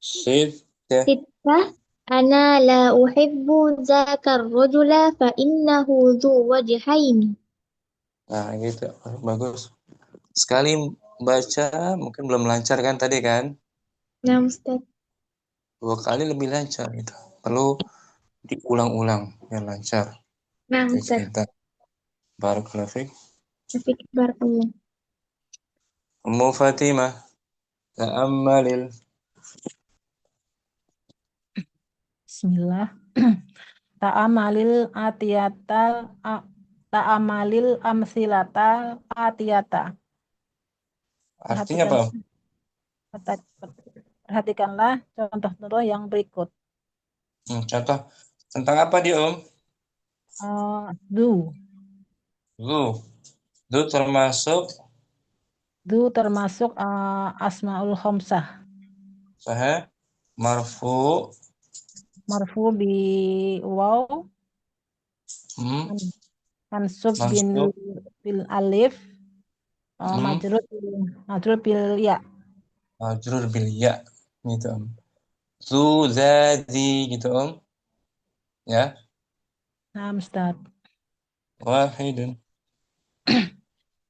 Speaker 1: Sittah.
Speaker 4: ستة أنا لا أحب ذاك الرجل فإنه ذو وجهين.
Speaker 1: Nah, gitu. Bagus. Sekali baca mungkin belum lancar kan tadi kan?
Speaker 4: Nah, Ustaz.
Speaker 1: 2 kali lebih lancar gitu. Perlu diulang-ulang biar lancar.
Speaker 4: Nah,
Speaker 1: Itu
Speaker 4: Ustaz.
Speaker 1: cerita. Barakallahu fiik.
Speaker 4: Taufik barakallah.
Speaker 1: Ummu Fatimah, ta'ammalil.
Speaker 5: Bismillah. Ta'amalil atiyata ta'amalil amsilata atiyata.
Speaker 1: Artinya apa?
Speaker 5: Perhatikanlah contoh-contoh yang berikut.
Speaker 1: Contoh tentang apa dia, Om?
Speaker 5: Du.
Speaker 1: Du termasuk
Speaker 5: Du termasuk asmaul khamsah.
Speaker 1: sahih marfu.
Speaker 5: Marfu bi waw.
Speaker 1: Hmm.
Speaker 5: Mansub
Speaker 1: Mansub.
Speaker 5: bil alif.
Speaker 1: Hmm.
Speaker 5: Majrur bil ya.
Speaker 1: Majrur bil ya gitu, Om. Zu zadi gitu, Om. Ya.
Speaker 5: Nah, Ustaz.
Speaker 1: Wahidun.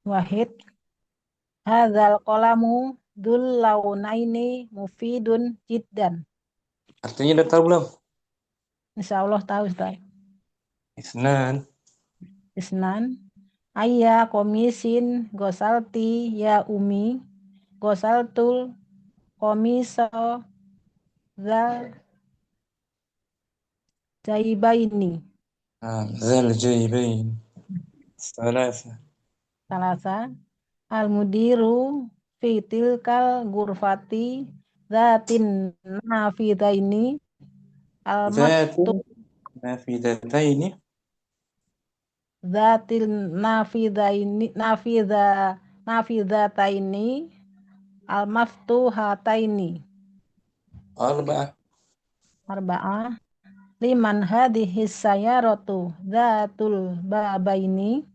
Speaker 5: Wahid. Hadzal qalamu dzul launaini mufidun jiddan.
Speaker 1: Artinya udah tahu belum?
Speaker 5: Insyaallah tahu, Ustaz.
Speaker 1: Isnan.
Speaker 5: Isnan ayya komisin gosalti ya umi gosaltul komiso za jaibaini.
Speaker 1: Zal jaybain. Salasa.
Speaker 5: Salasa al mudiru fi tilkal gurfati zatin nafidaini al maftu
Speaker 1: Zatin nafidataini.
Speaker 5: zatil nafidataini al maftuhataini.
Speaker 1: Arba'ah.
Speaker 5: Arba'ah liman hadhihi sayaratu dzatul babaini.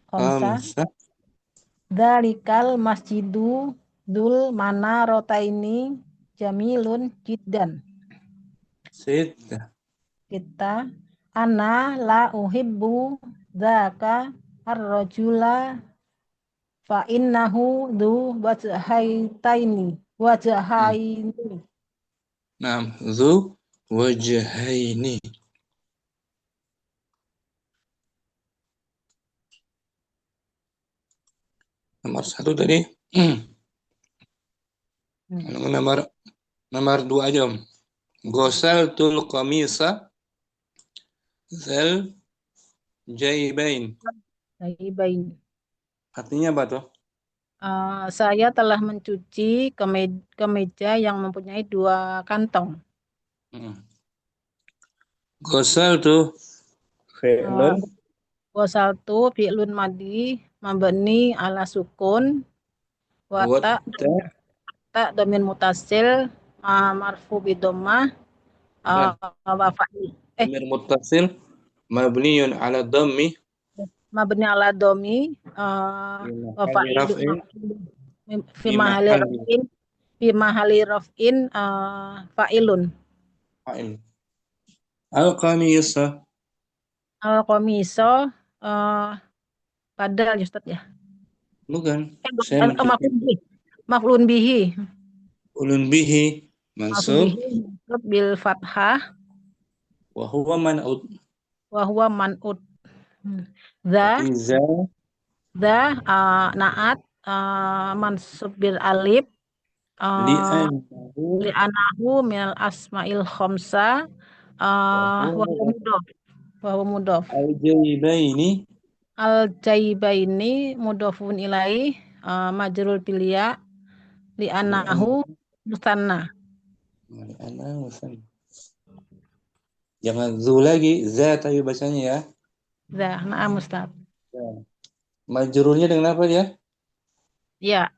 Speaker 5: Khamsa
Speaker 1: Khamsah.
Speaker 5: dzalikal masjidu dzul manarotaini jamilun jiddan.
Speaker 1: Sittah.
Speaker 5: Kita ana la uhibbu dzaka ar-rajula fa innahu dzu wajhaini.
Speaker 1: Naam, zu wajhaini. Nomor 1 tadi. Nomor 2 aja, Om. Ghasaltul qamisa zal jaybain.
Speaker 5: Jaibain.
Speaker 1: Artinya apa tuh?
Speaker 5: Saya telah mencuci kemeja yang mempunyai 2 kantong.
Speaker 1: Ghasal tuh Fi'lun
Speaker 5: Wasaltu fi'lun madi mabni ala sukun wa
Speaker 1: wa
Speaker 5: ta
Speaker 1: ta
Speaker 5: domin mutasil marfu bidomah
Speaker 1: bukan.
Speaker 5: wa fa'il
Speaker 1: Dhamir muttasil mabniyun ala dhammi
Speaker 5: mabni ala domi
Speaker 1: fi
Speaker 5: wa
Speaker 1: mahalli
Speaker 5: fa'il
Speaker 1: raf'in
Speaker 5: fi mahali raf'in fa'ilun
Speaker 1: fa'il. Al-qamisa
Speaker 5: al qamiso padahal ya Ustaz ya
Speaker 1: bukan. Saya
Speaker 5: maf'ulun
Speaker 1: mencoba.
Speaker 5: bihi maf'ulun bihi
Speaker 1: Ulun bihi
Speaker 5: maf'ulun
Speaker 1: mansub
Speaker 5: bihi mansub bil fathah
Speaker 1: wa huwa man'ut.
Speaker 5: wa huwa man'ut za
Speaker 1: Berarti za
Speaker 5: naat mansub bil alif
Speaker 1: li'annahu
Speaker 5: li'anahu minal asma'il khamsa
Speaker 1: wa
Speaker 5: wa
Speaker 1: huwa
Speaker 5: huwa mudhof
Speaker 1: al-jaybaini
Speaker 5: al jaibaini mudhofun ilaih majrur bil ya li'anahu musanna
Speaker 1: li'annahu musanna. Jangan zu lagi, za tapi bacanya ya.
Speaker 5: za na'am Ustaz
Speaker 1: Majrurnya dengan apa dia?
Speaker 5: ya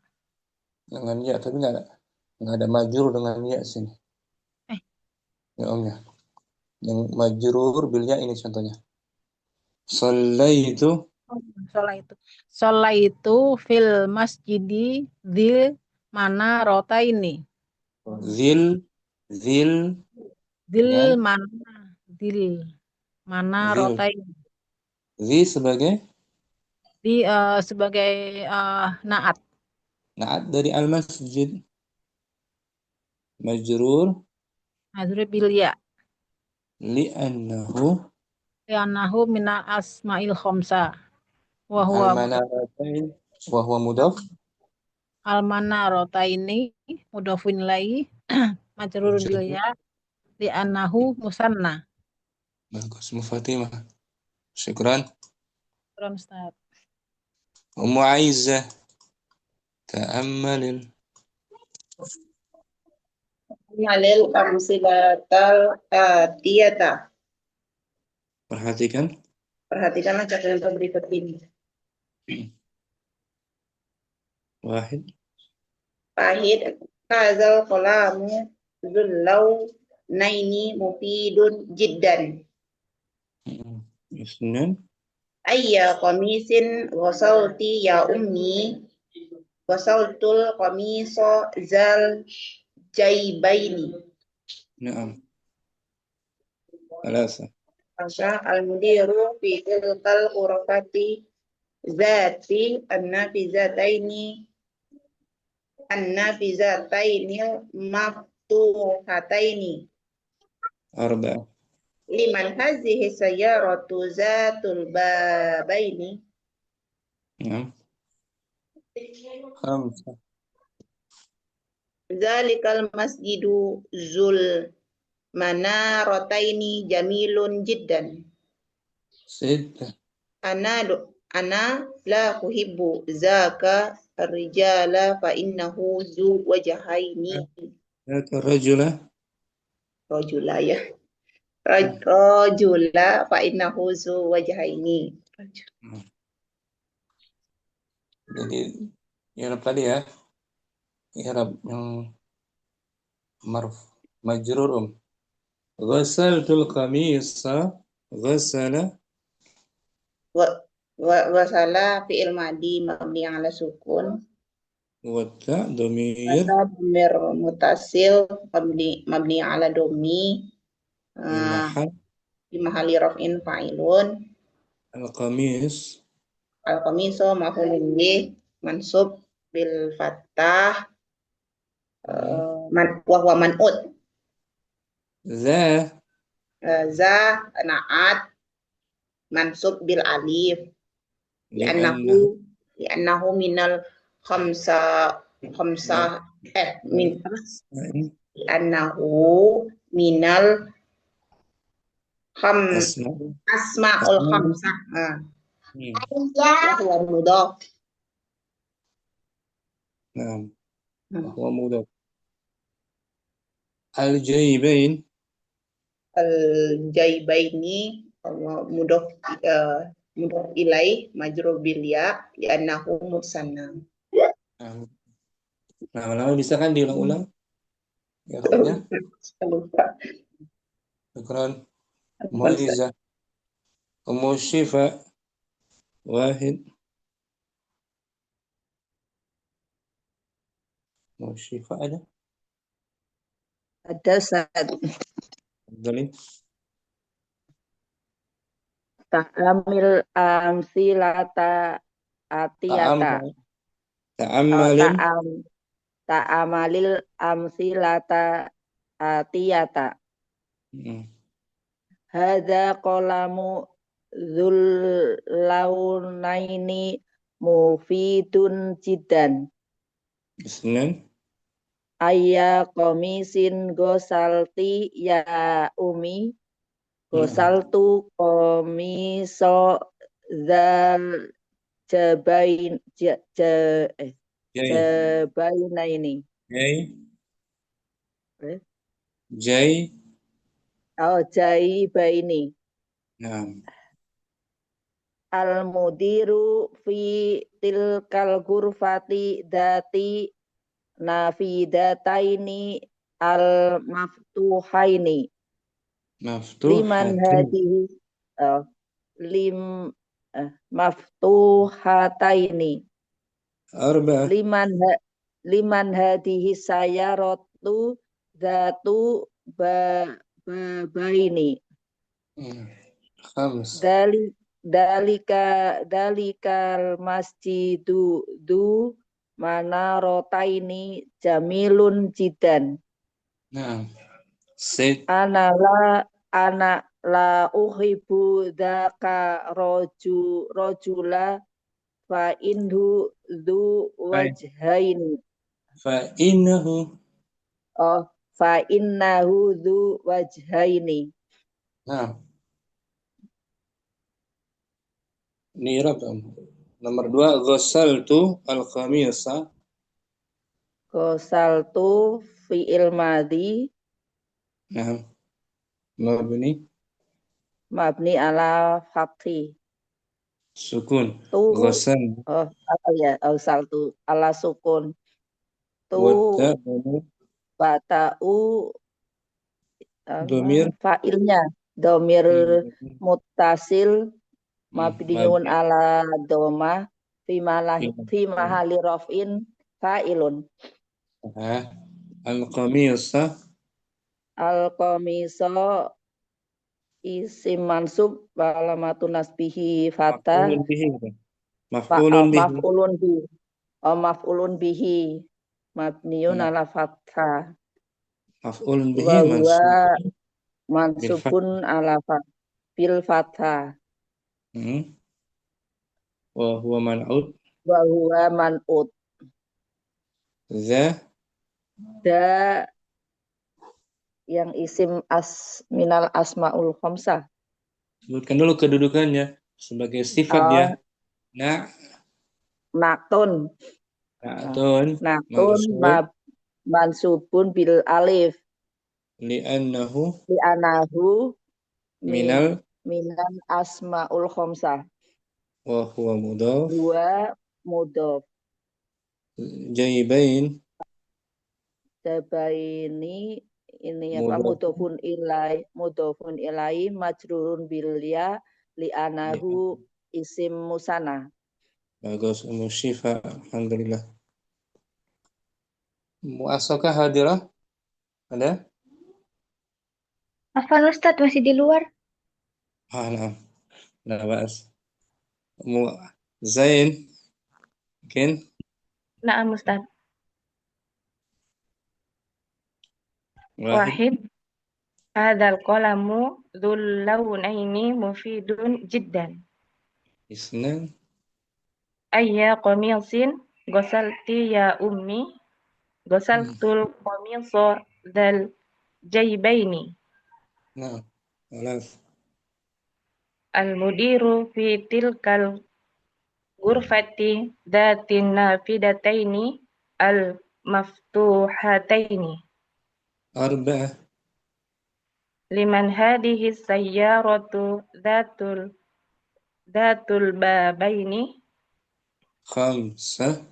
Speaker 1: Dengan ya, tapi nggak ada majrur dengan ya sini. Ya omnya. Yang majrur bil ya ini contohnya. Shallaitu
Speaker 5: sholat itu fil masjidi dzil mana rota ini
Speaker 1: zil
Speaker 5: dzil
Speaker 1: dengan
Speaker 5: mana
Speaker 1: zil.
Speaker 5: rota ini
Speaker 1: Zi sebagai
Speaker 5: sebagai naat
Speaker 1: naat dari al-masjid. Majrur
Speaker 5: majrur bil ya
Speaker 1: li'annahu
Speaker 5: li'annahu minal asma'il khamsa wa huwa
Speaker 1: al-manaratain wa huwa mudhaf.
Speaker 5: al-manarota ini mudhofun ilaihi majrur bil ya li'annahu musanna.
Speaker 1: Bagus, Fatimah. Syukran.
Speaker 5: Syukran Ustaz.
Speaker 1: Ummu Aizzah. Ta'ammalil.
Speaker 3: Malil amsilatal atiyata.
Speaker 1: Perhatikan.
Speaker 3: Perhatikanlah catatan berikut ini.
Speaker 1: Wahid.
Speaker 3: Pahid kazal qalamu zullau naini mufidun jiddan.
Speaker 1: Isnan.
Speaker 3: Ayya qamisin ghasalti ya ummi ghasaltul qamisa zal jaybaini.
Speaker 1: Naam. Alasa.
Speaker 3: Maka al-mudiru fi tilkal ghurfati zati an-nafizataini maftuhataini.
Speaker 1: Arba'ah.
Speaker 3: Liman hazihi sayyaratu zatul babaini.
Speaker 1: Naam. Khamsah.
Speaker 3: Zalikal masjidu zul manarataini jamilun jiddan.
Speaker 1: Sittah.
Speaker 3: Ana la uhibbu zaka rijala fa innahu zu wajhaini.
Speaker 1: Zaka rajula.
Speaker 3: Rajula ya. Rajula fa innahu zu wajhaini.
Speaker 1: Jadi i'rab tadi ya. I'rab yang majrur Ghasaltul qamisa ghasala
Speaker 3: Wasala fi'il madi mabni ala sukun.
Speaker 1: wa ta dhamir
Speaker 3: Dhamir mutasil mabni ala domi
Speaker 1: mahal
Speaker 3: di mahali raf'in fa'ilun.
Speaker 1: al-qamis
Speaker 3: Al-qamisu maf'ulun bih mansub bil fathah wa huwa man'ut.
Speaker 1: za
Speaker 3: Za na'at mansub bil alif li'annahu minal li'annahu minal asma'ul khamsah. Wa huwa mudhaf.
Speaker 1: Naam. Huwa mudhaf. Al-jaybain
Speaker 3: Al-jaybaini mudhof mudhof ilaih majrur bil ya li'annahu musanna.
Speaker 1: Nah, lama-lama bisa kan diulang-ulang ya hurufnya.
Speaker 3: Lupa.
Speaker 1: Syukran. Mu'izah. Ummu Syifa. Wahid. Ummu Syifa ada?
Speaker 6: Ada Ustaz.
Speaker 1: Zalim.
Speaker 6: Ta'amil amsilata
Speaker 1: Ta'am.
Speaker 6: atiyata.
Speaker 1: Ta'ammalil.
Speaker 6: Ta'amalil amsilata atiyata. Hadza qalamu dzul launaini mufidun jiddan.
Speaker 1: Isnan.
Speaker 6: Ayya komisin gosalti ya umi. Gosaltu komiso zal jabaina ini.
Speaker 1: Jai.
Speaker 6: Oh, jaibaini.
Speaker 1: Nah.
Speaker 6: Al-mudiru fi tilkal ghurfati dati nafidataini al-maftuhaini. Liman hadihi maftuhataini.
Speaker 1: Arba.
Speaker 6: Liman hadihi sayaratu datu babaini.
Speaker 1: Khams.
Speaker 6: Dalikal masjidu du manarotaini jamilun jidan.
Speaker 1: Nah. Sit.
Speaker 6: Ana la uhibu dzaka rojula fa inhu dzu wajhaini.
Speaker 1: Fa innahu
Speaker 6: dzu wajhaini.
Speaker 1: Nah. Ini Irab. Nomor 2, ghasaltu al-qamisa.
Speaker 6: Ghasaltu fi'il madhi.
Speaker 1: Nah. Mabni
Speaker 6: ala fathi.
Speaker 1: sukun.
Speaker 6: Tu.
Speaker 1: Ghasal.
Speaker 6: Apa ya? Ghasaltu ala sukun. Tu bata'u
Speaker 1: domir.
Speaker 6: fa'ilnya. Domir muttasil mabniun ala doma fi mahali raf'in fa'ilun.
Speaker 1: Al-qamisa.
Speaker 6: Al-qamisa isim mansub alamatun nasbihi fatah. Maf'ulun bihi mabniun ala fathah.
Speaker 1: Maf'ulun bihi
Speaker 6: mansubun ala bil fathah.
Speaker 1: Wa huwa man'ut. Za.
Speaker 6: Yang isim minal asmaul khamsah.
Speaker 1: Sebutkan dulu kedudukannya sebagai sifat ya.
Speaker 6: Naktun mansubun bil alif.
Speaker 1: Li'annahu
Speaker 6: minal asmaul khamsah.
Speaker 1: Wa huwa mudhaf.
Speaker 6: Huwa mudhaf.
Speaker 1: Jaibaini
Speaker 6: ini apa mudhofun ilai majrurun bil ya li'anahu isim musanna.
Speaker 1: Bagus. Ummu Syifa, alhamdulillah. Mu'asokah hadirah? Ada?
Speaker 4: Afwan Ustadz, masih di luar.
Speaker 1: Nah. Nah, bahas. Zain. Mungkin?
Speaker 2: Na'am Ustaz. Wahid. Hadzal qalamu dzul launaini mufidun jiddan.
Speaker 1: Isnan.
Speaker 2: Ayya qamisin ghasalti ya ummi. Ghasaltul qamisa dzal jaybaini.
Speaker 1: Nah, alas.
Speaker 2: Al-mudiru fi tilkal ghurfati datin nafidataini al-maftuhataini.
Speaker 1: Arba'ah.
Speaker 2: Liman hadhihi sayyaratu dhatul babaini
Speaker 1: Khamsah.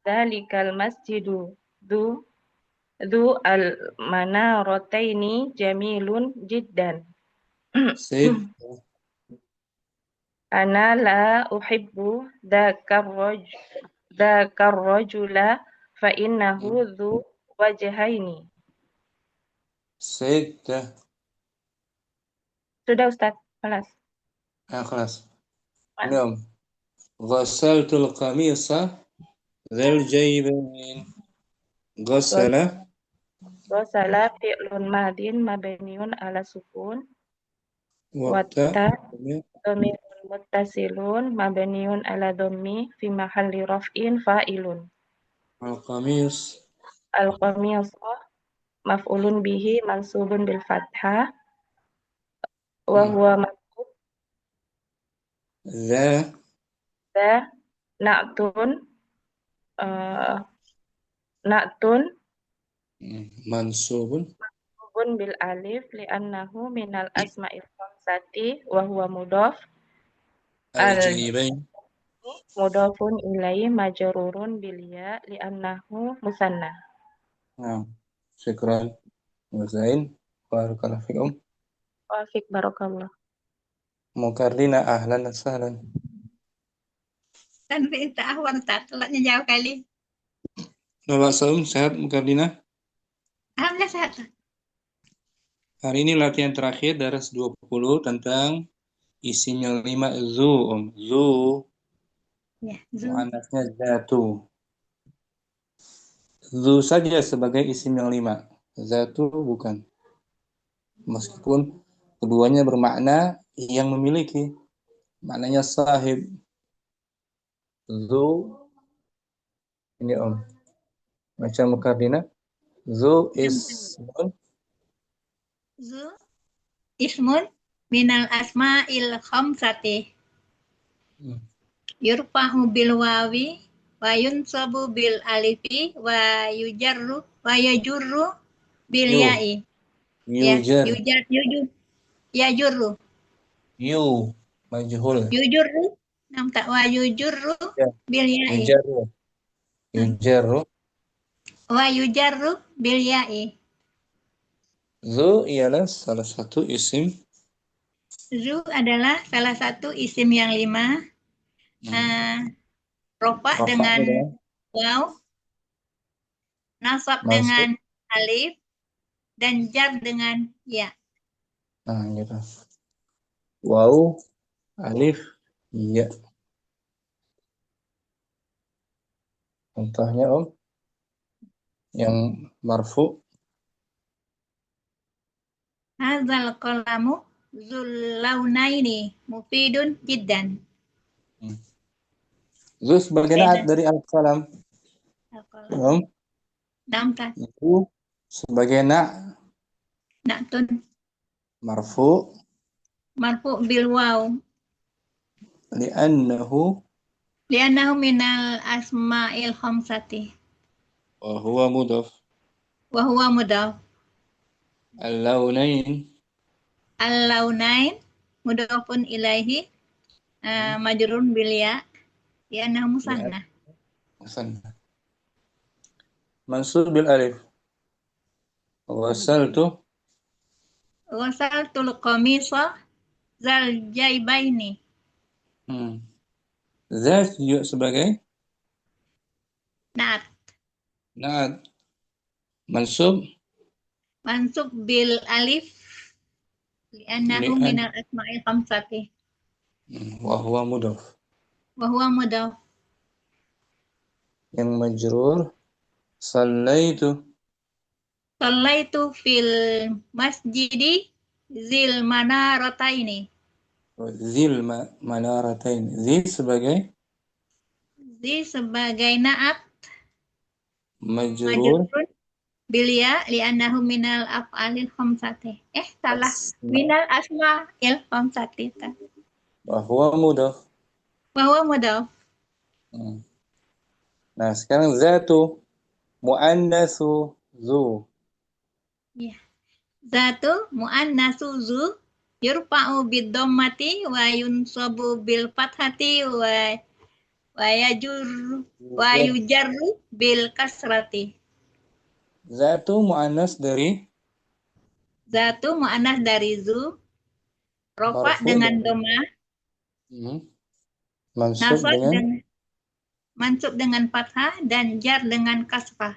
Speaker 2: Dzalikal masjidu dzu al manarataini jamilun jiddan.
Speaker 1: Sittah.
Speaker 2: Ana la uhibbu dzakar rajula fa innahu dzu wajhaini.
Speaker 1: Sittah.
Speaker 2: Sudah Ustaz, kelas.
Speaker 1: Kelas. Ini Om. Ghassaltul qamisa dzal jaybain. Ghassala.
Speaker 2: Ghasala fi'lun madin mabniun ala sukun.
Speaker 1: Waqta.
Speaker 2: Watta dhamirun muttasilun mabniun ala dhammi fi mahalli raf'in fa'ilun.
Speaker 1: Al-qamis.
Speaker 2: Al-qamisa maf'ulun bihi mansubun bil fathah wa huwa
Speaker 1: Dza.
Speaker 2: na'tun na'tun
Speaker 1: Mansubun.
Speaker 2: bil alif li'annahu minal asma'il khamsati wa huwa mudhaf
Speaker 1: Al-jaybain.
Speaker 2: mudhafun ilaihi majrurun bil ya li'annahu musanna.
Speaker 1: Nah, syukran. Zain. Barakallahu fikum.
Speaker 2: Wa fik barakallah.
Speaker 1: Mukardina ahlan wa sahlan.
Speaker 7: Kan kita awal tak telatnya jauh kali.
Speaker 1: Bapak Saum, sehat Mukardina?
Speaker 7: Alhamdulillah sehat.
Speaker 1: Hari ini latihan terakhir daras 20 tentang isimnya 5 zu, Om. Zu,
Speaker 7: Ya, zu.
Speaker 1: muannasnya zatu. Zu saja sebagai isim yang 5. Zatu bukan. Meskipun keduanya bermakna yang memiliki. Maknanya sahib. Zu, ini Om. Macam Mukardina. Zu ismun.
Speaker 7: Zu ismun minal asma'il khamsati. Yurfa'u bil wawi wa yunsabu bil alifi wa yajurru bil
Speaker 1: Yu.
Speaker 7: ya'i. Ya,
Speaker 1: Yujar.
Speaker 7: yajurru.
Speaker 1: Yu. Majhul.
Speaker 7: Yujurru. Nampak wa yujurru
Speaker 1: Ya.
Speaker 7: bil ya'i.
Speaker 1: Yujarru. Yujarru.
Speaker 7: Wa yujarru bil ya'i.
Speaker 1: Zu ialah salah satu isim.
Speaker 7: Zu adalah salah satu isim yang 5. Rofa
Speaker 1: Rafa'
Speaker 7: dengan
Speaker 1: dengan
Speaker 7: waw, nasab
Speaker 1: mansub.
Speaker 7: dengan alif, dan jar dengan ya.
Speaker 1: Nah, gitu. Waw, alif, ya. Contohnya Om, yang marfu.
Speaker 7: Hadzal qalamu dzul launaini mufidun jiddan.
Speaker 1: Zu sebagai naat dari al-qalam. Om,
Speaker 7: Nampak
Speaker 1: itu sebagai
Speaker 7: na'tun
Speaker 1: marfu
Speaker 7: marfu bil waw
Speaker 1: li'annahu
Speaker 7: li'annahu minal asma'il khamsati
Speaker 1: wa huwa mudhaf.
Speaker 7: wa huwa mudhaf.
Speaker 1: Al-launain
Speaker 7: Al-launain mudhafun ilaihi majrurun bil ya li'annahu musanna.
Speaker 1: musanna. Mansub bil alif. Wasaltu
Speaker 7: Wasaltul qamisa zal jaibaini.
Speaker 1: Zat juga sebagai
Speaker 7: Naat
Speaker 1: naat. Mansub
Speaker 7: mansub bil alif li'annahu minal asma'il khamsati
Speaker 1: wa huwa mudhaf.
Speaker 7: wa huwa mudhaf.
Speaker 1: Yang majrur sallaitu
Speaker 7: Shallaitu fil masjidi zil manarataini.
Speaker 1: zil manaratain. Zil sebagai
Speaker 7: Zi sebagai naat
Speaker 1: majrur
Speaker 7: majrurun bil ya li'annahu minal af'alil khamsati. Salah. Minal asma'il khamsati.
Speaker 1: wa huwa mudhaf.
Speaker 7: Wa huwa mudhaf.
Speaker 1: Nah, sekarang zatu muannatsu zu.
Speaker 7: Ya. Zatu muannasu zu yurfa'u bid-dhammati wa yunsabu bil fathati wa yajur wa yujarru bil kasrati.
Speaker 1: Zatu mu'annas dari
Speaker 7: Zatu muannas dari zu, rofa
Speaker 1: marfu
Speaker 7: dengan
Speaker 1: dengan
Speaker 7: dhammah,
Speaker 1: mansub
Speaker 7: nasab
Speaker 1: dengan
Speaker 7: dengan mansub dengan fathah dan jar dengan kasrah.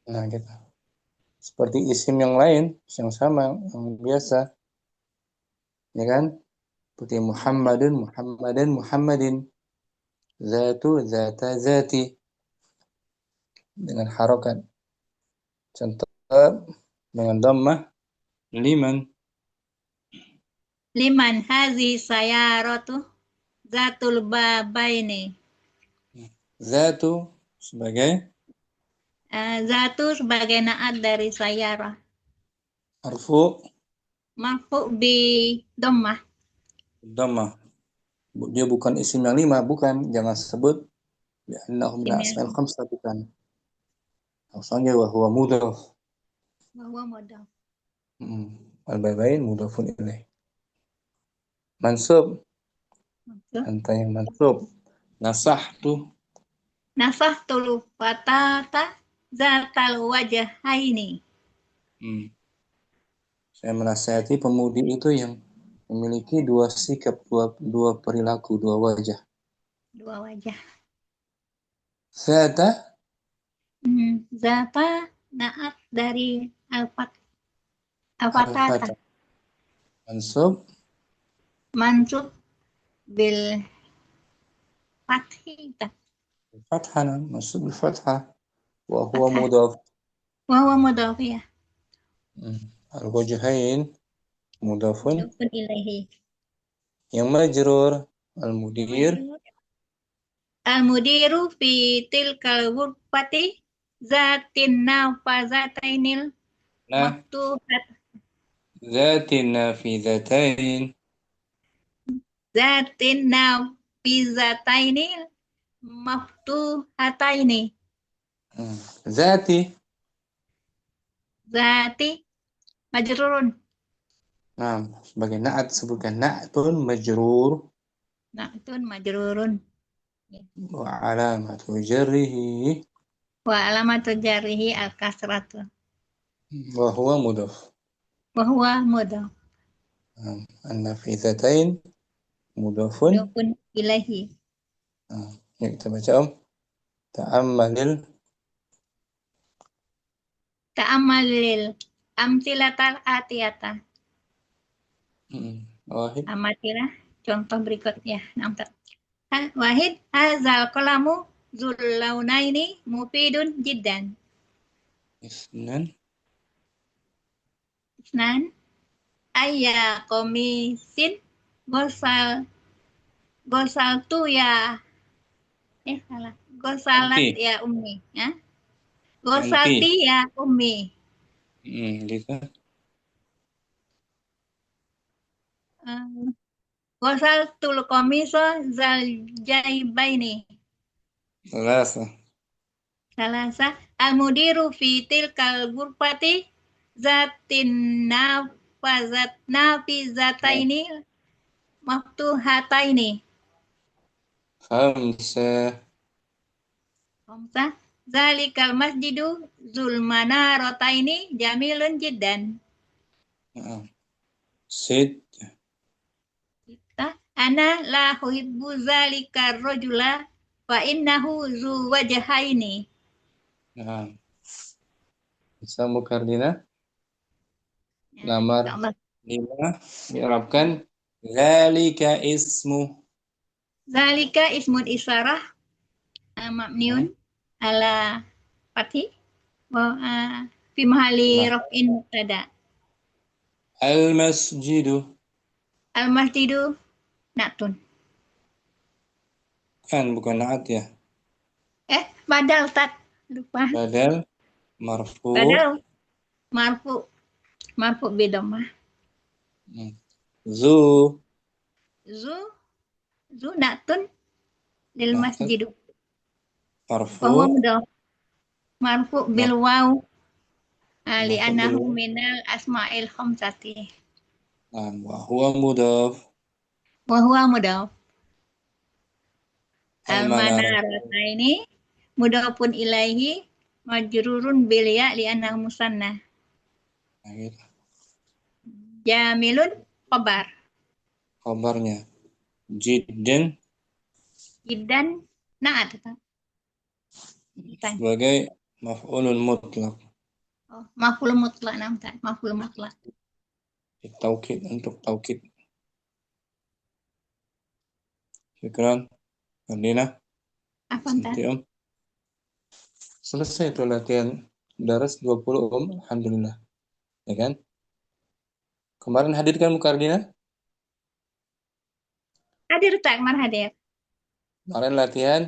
Speaker 1: nah gitu. Seperti isim yang lain yang sama yang biasa, ya kan? Seperti Muhammadin, zatu, zata, zati dengan harokat. Contoh dengan dhammah liman,
Speaker 7: Liman hazi sayaratu zatul babaini.
Speaker 1: zatu sebagai
Speaker 7: Zatu sebagai naat dari sayara.
Speaker 1: marfu
Speaker 7: Marfu bi dhammah.
Speaker 1: dhammah. Dia bukan isim yang 5, bukan. Jangan sebut li'annahu min asma'il khamsah, bukan. Langsungnya wa huwa mudhaf.
Speaker 7: Bahwa modal.
Speaker 1: Al-babain mudhafun ilaih. Mansub, anta yang mansub. Nasahtu,
Speaker 7: Nasah tulu patata zatal wajahaini.
Speaker 1: saya menasihati pemudi itu yang memiliki dua sikap, dua perilaku, dua wajah.
Speaker 7: Dua wajah.
Speaker 1: Zata,
Speaker 7: Zata naat dari al-fatata.
Speaker 1: al-fatah. Mansub,
Speaker 7: Mansub bil fathih.
Speaker 1: fathah, mansub bil fathah. Wa huwa mudhaf.
Speaker 7: Wahuwa mudhaf ya.
Speaker 1: Al-wajhain mudhafun.
Speaker 7: Mudhafun ilaihi.
Speaker 1: Yang majrur al-mudir.
Speaker 7: Al-mudiru fi tilkal ghurfati zatin nafazatainil maftuhat.
Speaker 1: Zatin nafizatain.
Speaker 7: Zatin nafizatainil maftuhataini.
Speaker 1: Zati.
Speaker 7: Zati majrurun.
Speaker 1: Nah, sebagai na'at sebutkan na'tun majrur
Speaker 7: Na'tun majrurun.
Speaker 1: wa alamatu jarrihi
Speaker 7: Wa alamatu jarrihi al-kasratu.
Speaker 1: wa huwa mudhaf.
Speaker 7: Wa huwa mudhaf.
Speaker 1: An-nafizatain mudhafun.
Speaker 7: Mudhafun ilaihi.
Speaker 1: Ya, kita baca
Speaker 7: Ta'amalil amsilatal atiyata.
Speaker 1: Wahid.
Speaker 7: Amatilah contoh berikutnya. Wahid hazal qalamu zul launaini mufidun jiddan.
Speaker 1: Isnan
Speaker 7: Ayya komisin gosal tu ya salah. Gosalat
Speaker 1: Anti.
Speaker 7: ya ummi. Gosalti ya ummi.
Speaker 1: Gitu.
Speaker 7: Gosal tul komiso zal jaibaini.
Speaker 1: Salasa
Speaker 7: Al-mudiru fi tilkal ghurfati zatin nafizataini maftuhataini.
Speaker 1: Khamsa
Speaker 7: Zalikal masjidu zul manarataini jamilun jiddan.
Speaker 1: Sid.
Speaker 7: Ana la uhibbu zalika rajula fa innahu zu wajhaini.
Speaker 1: Bisa mukardina. Nomor 5 diarabkan zalika ismu.
Speaker 7: Zalika ismun isyarah mabniun ala fathi wa fi mahalli raf'in mubtada.
Speaker 1: Al-masjidu.
Speaker 7: Al-masjidu na'tun.
Speaker 1: Kan bukan na'at ya.
Speaker 7: Badal tat lupa.
Speaker 1: Badal marfu.
Speaker 7: Badal marfu bidomah.
Speaker 1: Zu
Speaker 7: Na'tun lil masjidu.
Speaker 1: Marfu.
Speaker 7: Bahwa mudhaf marfu bil waw
Speaker 1: masuk
Speaker 7: Li'annahu
Speaker 1: dulu.
Speaker 7: minal asma'il khamsati.
Speaker 1: Wa huwa mudhaf.
Speaker 7: Wa huwa mudhaf.
Speaker 1: Al-manar.
Speaker 7: Al-manarataini mudhafun ilaihi majrurun bil ya li'annahu musanna.
Speaker 1: Nah, gitu.
Speaker 7: Jamilun khabar.
Speaker 1: Kabarnya. Jiddan
Speaker 7: Jiddan na'at. Bukan.
Speaker 1: sebagai maf'ulun mutlak.
Speaker 7: Oh, maf'ul mutlak namanya. Maf'ul mutlak.
Speaker 1: Taukid, untuk taukid. Syukran. Fardina.
Speaker 7: Apa entar?
Speaker 1: Santi Om. Selesai itu latihan daras 20 Om. Alhamdulillah. Ya kan? Kemarin hadir kan Mukardina?
Speaker 7: Hadir tak mar hadir.
Speaker 1: Kemarin latihan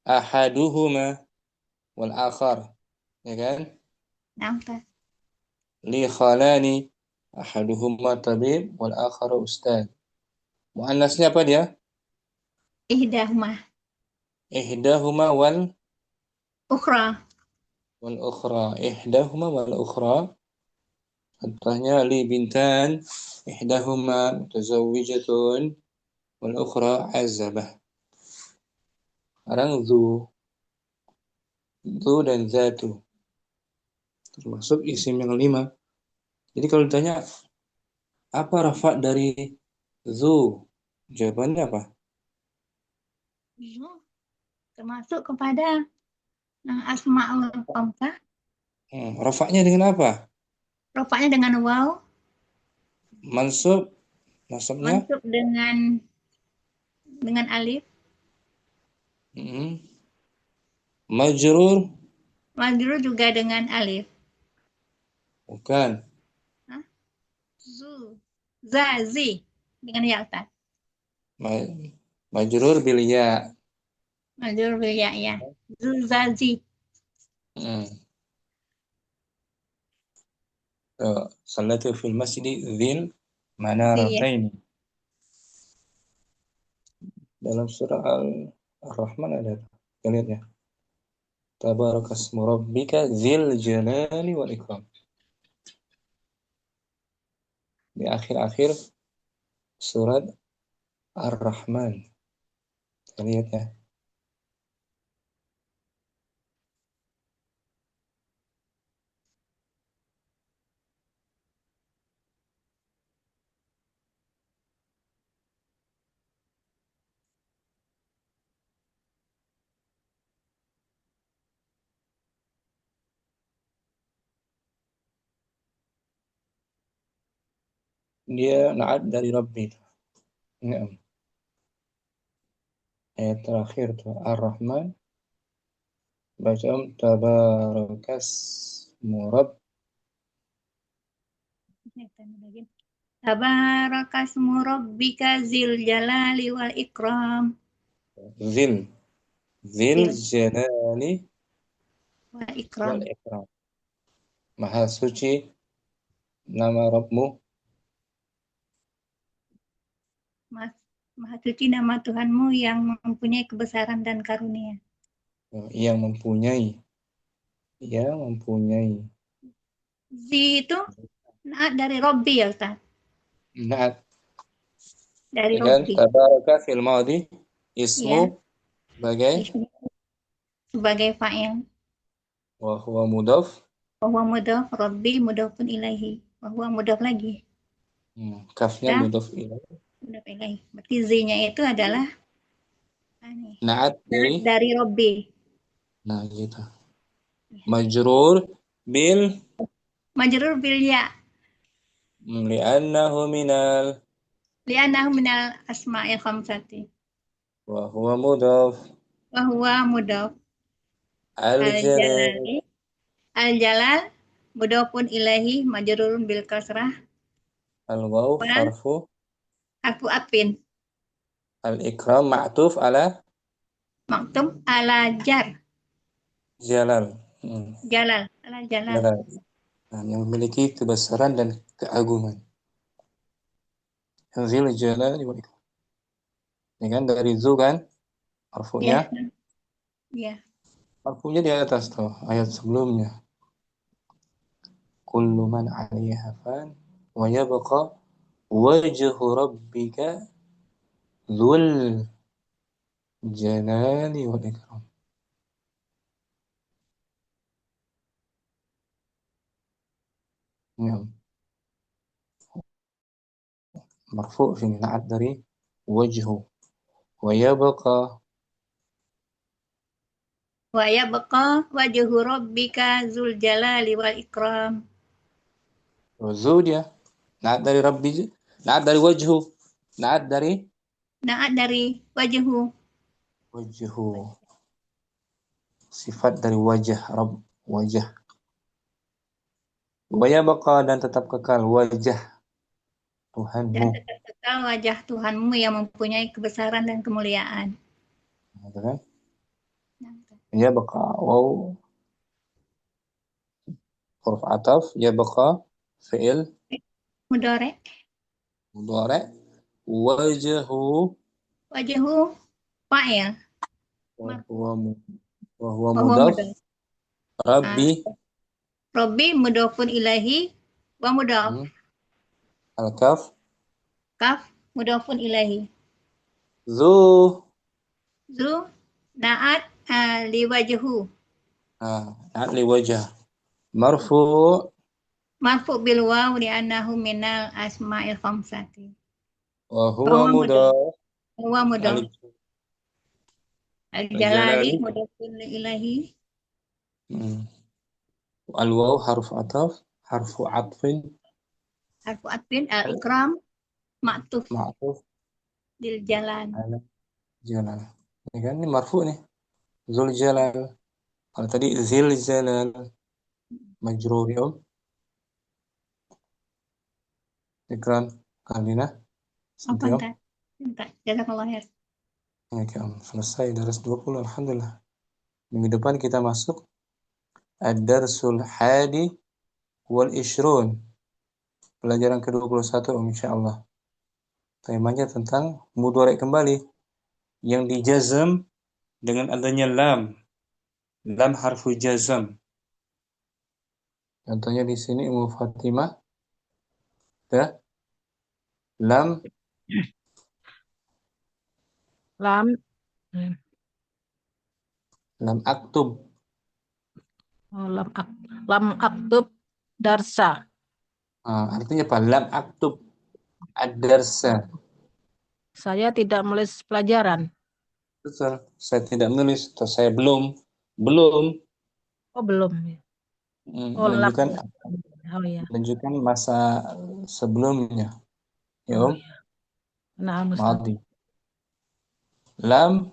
Speaker 1: ahaduhuma wal akhar. Ya kan?
Speaker 7: Namanya.
Speaker 1: Li khalani ahaduhuma tabib wal akhar ustad. Muannasnya apa dia?
Speaker 7: Ihdahuma.
Speaker 1: Ihdahuma wal
Speaker 7: Ukhra.
Speaker 1: ukhra. Ihdahuma wal ukhra. Contohnya li bintan ihdahuma mutazawwijatun wal ukhra azabah. Sekarang zu dan zatu termasuk isim yang 5. Jadi kalau ditanya apa rafa dari zu, jawabannya apa?
Speaker 7: Termasuk kepada asma'ul khamsah.
Speaker 1: Rafa'nya dengan apa?
Speaker 7: Rofaknya dengan waw.
Speaker 1: Mansub, nasabnya?
Speaker 7: Mansub dengan alif.
Speaker 1: Majrur?
Speaker 7: Majrur juga dengan alif.
Speaker 1: Bukan.
Speaker 7: Zazi dengan ya Ustaz.
Speaker 1: Majrur bil ya.
Speaker 7: Majrur bil ya ya. Zazi.
Speaker 1: Salatu fil masjid dzil manaratain. Dalam surah Al-Rahman ada. Kita lihat ya. Tabarakasmu rabbika dzil jalali wal ikram. Di akhir-akhir surat Ar-Rahman. Kita lihat ya. Dia na'at dari Rabbi. Naam. Ayat terakhir tuh Ar-Rahman. Baca tabarakasmu rabb.
Speaker 7: Tabarakasmu rabbika zil jalali wal ikram.
Speaker 1: Zil jalali
Speaker 7: Wal
Speaker 1: wal
Speaker 7: ikram.
Speaker 1: ikram. Maha suci nama Rabbmu.
Speaker 7: Maha suci nama Tuhanmu yang mempunyai kebesaran dan karunia.
Speaker 1: Yang mempunyai.
Speaker 7: Zi itu naat dari Robbi ya Ustaz.
Speaker 1: Naat.
Speaker 7: Dari
Speaker 1: Dengan
Speaker 7: Robbi.
Speaker 1: tabaraka fil madhi ismu
Speaker 7: sebagai fa'il.
Speaker 1: wa huwa mudhaf.
Speaker 7: Wa huwa mudhaf, Robbi mudhafun ilaihi. Wa huwa mudhaf lagi.
Speaker 1: Kafnya mudhaf ilaihi.
Speaker 7: Mudhaf ilaihi. Berarti zi-nya itu adalah
Speaker 1: Naat
Speaker 7: dari Robbi.
Speaker 1: Nah, gitu. Majrur bil
Speaker 7: ya.
Speaker 1: Li'annahu minal
Speaker 7: asma'il khamsati.
Speaker 1: wa huwa mudhaf.
Speaker 7: Wa huwa mudhaf.
Speaker 1: Al-jalal.
Speaker 7: Al-jalal mudhafun ilaihi majrurun bil kasrah.
Speaker 1: Al-waw harfu
Speaker 7: Atfin.
Speaker 1: Al-ikram ma'tuf ala
Speaker 7: Maktub ala jar.
Speaker 1: jalal.
Speaker 7: Ala jalal.
Speaker 1: Nah, yang memiliki kebesaran dan keagungan. Zil jalal wal ikram. Ini kan dari zu kan? Harfunya.
Speaker 7: Iya.
Speaker 1: Harfunya di atas tuh ayat sebelumnya. kullu man 'alaiha fan wa yabqa wajhu rabbika dzul jalali wal ikram. Ya, marfu fi na'at dari wajhu wa yabqa
Speaker 7: Wa yabqa wajhu rabbika dzul jalali wal ikram.
Speaker 1: wazud ya. Na'at dari rabbi, na'at dari wajhu, na'at dari
Speaker 7: Naat dari wajhu.
Speaker 1: wajhu. Sifat dari wajah Rabb, wajah. Wa yabqa dan tetap kekal wajah
Speaker 7: Dan
Speaker 1: Tuhanmu.
Speaker 7: tetap kekal wajah Tuhanmu yang mempunyai kebesaran dan kemuliaan.
Speaker 1: Gitu kan? Yabqa waw huruf ataf, yabqa fi'il
Speaker 7: Mudhari.
Speaker 1: mudhari, wajhu
Speaker 7: Wajhu fa'il.
Speaker 1: wa huwa wa huwa
Speaker 7: Wa huwa
Speaker 1: mudhaf,
Speaker 7: mudhaf.
Speaker 1: rabbi
Speaker 7: Rabbi mudhafun ilahi wa mudhaf.
Speaker 1: al-kaf
Speaker 7: Kaf mudhafun ilahi.
Speaker 1: zu
Speaker 7: Zu naat li wajhu.
Speaker 1: na'at li wajah marfu'
Speaker 7: Marfu bil waw li annahu minal asma'il khamsati.
Speaker 1: wa huwa
Speaker 7: Wa huwa mudhaf.
Speaker 1: mudhaf
Speaker 7: Wa mudhaf.
Speaker 1: alif
Speaker 7: Al-jalali mudhafun ilahi.
Speaker 1: al-waw harf ataf, harfu atfin
Speaker 7: Harfu atfin al-ikram ma'tuf
Speaker 1: ma'tuf
Speaker 7: lil jalan.
Speaker 1: ala jalal. Ini kan ini marfu nih. Zul jalal. Kalau tadi zil jalal majrur ya. Ikran Kalina.
Speaker 7: Apa
Speaker 1: Santiam.
Speaker 7: entar? Entar. Jazakallah khair.
Speaker 1: Oke, selesai daras 20 alhamdulillah. Minggu depan kita masuk ad-darsul hadi wal ishrun. Pelajaran ke-21 insyaallah. Temanya tentang mudhari kembali yang dijazam dengan adanya lam. Lam harfu jazam. Contohnya di sini Ummu Fatimah ya. Lam aktub.
Speaker 5: Lam aktub darsa.
Speaker 1: Artinya apa? Lam aktub ad-darsa.
Speaker 5: Saya tidak menulis pelajaran.
Speaker 1: Betul. Saya tidak menulis atau saya belum
Speaker 5: Oh, belum. Oh, lam.
Speaker 1: menunjukkan
Speaker 5: Oh ya.
Speaker 1: menunjukkan masa sebelumnya. Ya,
Speaker 5: Oh, ya. Nah, Ustaz.
Speaker 1: Madi. Lam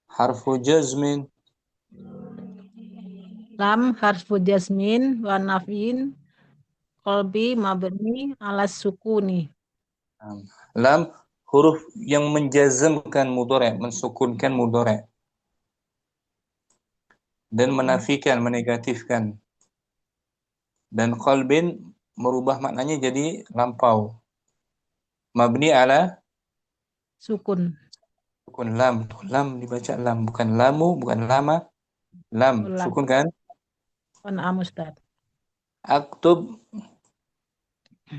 Speaker 1: harfu jazmin.
Speaker 5: Lam harfu jasmin wa nafin qalbi mabni ala sukuni.
Speaker 1: Lam huruf yang menjazmkan mudhari', mensukunkan mudhari'. Dan menafikan, menegatifkan. Dan qalbin merubah maknanya jadi lampau. Mabni ala
Speaker 5: Sukun.
Speaker 1: sukun lam. Lam dibaca lam, bukan lamu, bukan lama. Lam,
Speaker 5: Lam.
Speaker 1: sukun kan?
Speaker 5: Naam Ustaz.
Speaker 1: Aktub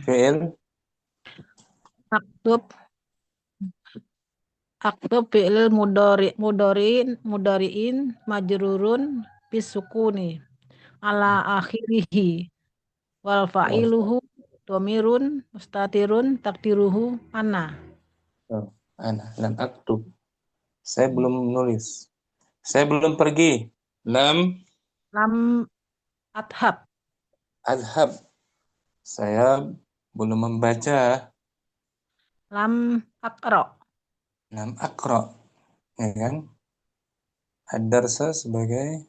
Speaker 1: fi'il
Speaker 5: Aktub fi'il mudoriin majrurun bisukuni ala akhirihi wal fa'iluhu domirun mustatirun takdiruhu ana.
Speaker 1: Ana lam aktub. Saya belum menulis. Saya belum pergi. Lam
Speaker 5: Adhab.
Speaker 1: Saya belum membaca.
Speaker 5: Lam akra.
Speaker 1: Lam akra. Ya kan? Ad-darsa sebagai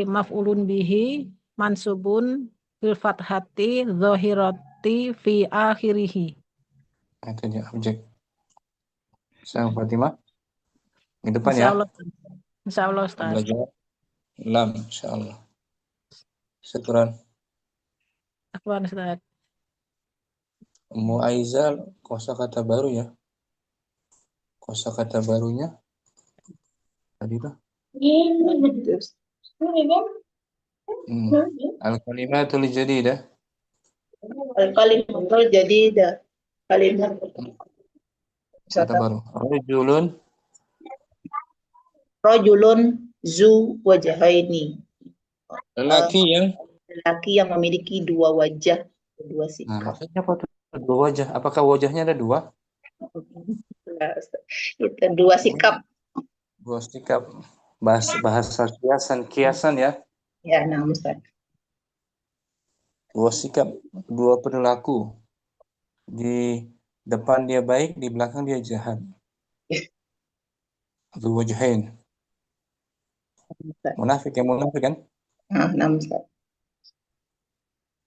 Speaker 5: maf'ulun bihi mansubun bil fathati zahirati fi akhirihi.
Speaker 1: itu dia objek. Sayang Fatimah. Di depan ya.
Speaker 5: Insyaallah Ustaz.
Speaker 1: Belajar lam insyaallah. Syukran.
Speaker 5: Afwan Ustaz.
Speaker 1: Ummu Aizal kosakata baru ya. Kosakata barunya tadi tuh. Al-kalimatul jadidah.
Speaker 3: Al-kalimatul jadidah. Kalimat
Speaker 1: Kata baru.
Speaker 3: rajulun zu wajhaini.
Speaker 1: Lelaki yang.
Speaker 3: Lelaki yang memiliki dua wajah, dua
Speaker 1: Nah,
Speaker 3: sikap.
Speaker 1: maksudnya apa tuh? Dua wajah. Apakah wajahnya ada dua?
Speaker 3: Itu dua sikap.
Speaker 1: Dua sikap. Bahasa kiasan ya.
Speaker 3: Ya, nah Ustaz.
Speaker 1: Dua sikap, dua perilaku. Di depan dia baik, di belakang dia jahat. Dua wajahin. Munafik kan?
Speaker 3: Nah Ustaz.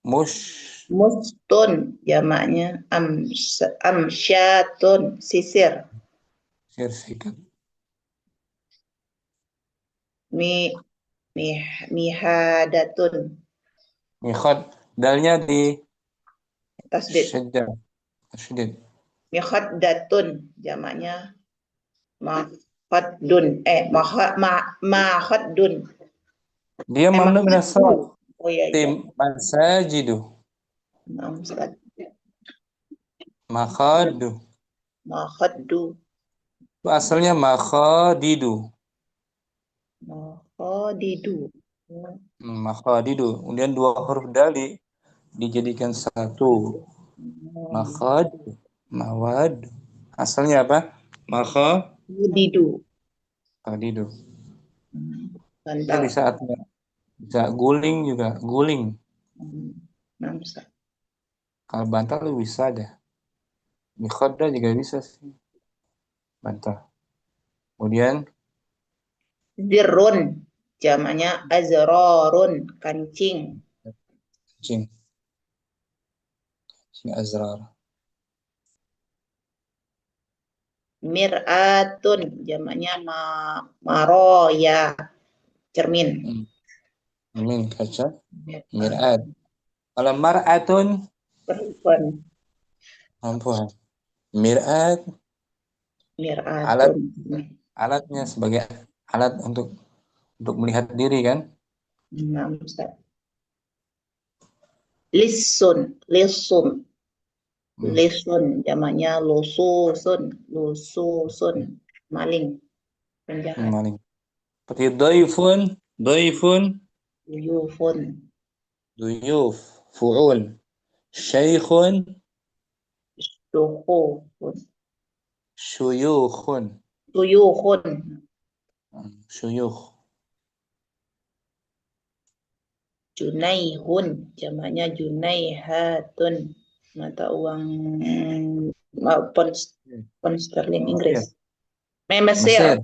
Speaker 1: Mush.
Speaker 3: Mustun jamaknya amsyatun sisir.
Speaker 1: Sikap.
Speaker 3: Mihadatun
Speaker 1: Mikhad. Dalnya di
Speaker 3: tasdid.
Speaker 1: Tasdid.
Speaker 3: Mihaddatun jamaknya mahaddun mahaddun.
Speaker 1: Dia mamnu min as-salat.
Speaker 3: Oh iya.
Speaker 1: Tim masajidu.
Speaker 3: Nah Ustaz.
Speaker 1: Makhadu.
Speaker 3: Mahaddu.
Speaker 1: Asalnya makhadidu.
Speaker 3: Mahadidu.
Speaker 1: Makhadidu. Kemudian dua huruf dal dijadikan satu. Makhad. Mawad. Asalnya apa?
Speaker 3: Makhadidu.
Speaker 1: Makhadidu. Jadi
Speaker 3: Bantal.
Speaker 1: bisa guling juga. Guling.
Speaker 3: Nah Ustaz.
Speaker 1: Kalau bantal bisa aja. Mikhadda juga bisa sih. Bantal. Kemudian
Speaker 3: Zirrun jamaknya azrarun kancing.
Speaker 1: Kancing azrar.
Speaker 3: Mir'atun jamaknya maroya cermin.
Speaker 1: Cermin kaca. Mir'at. Kalau mar'atun
Speaker 3: Perempuan.
Speaker 1: perempuan. Mir'at
Speaker 3: Mir'atun.
Speaker 1: alatnya sebagai alat untuk melihat diri kan?
Speaker 3: Nah, Ustaz. Lisun jamaknya lususun maling penjahat.
Speaker 1: Maling. Seperti dhaifun duyuf fu'ul syaikhun syuyukhun syuyukh
Speaker 3: Junaihun jamaknya junaihatun mata uang pound sterling Inggris. Mesir.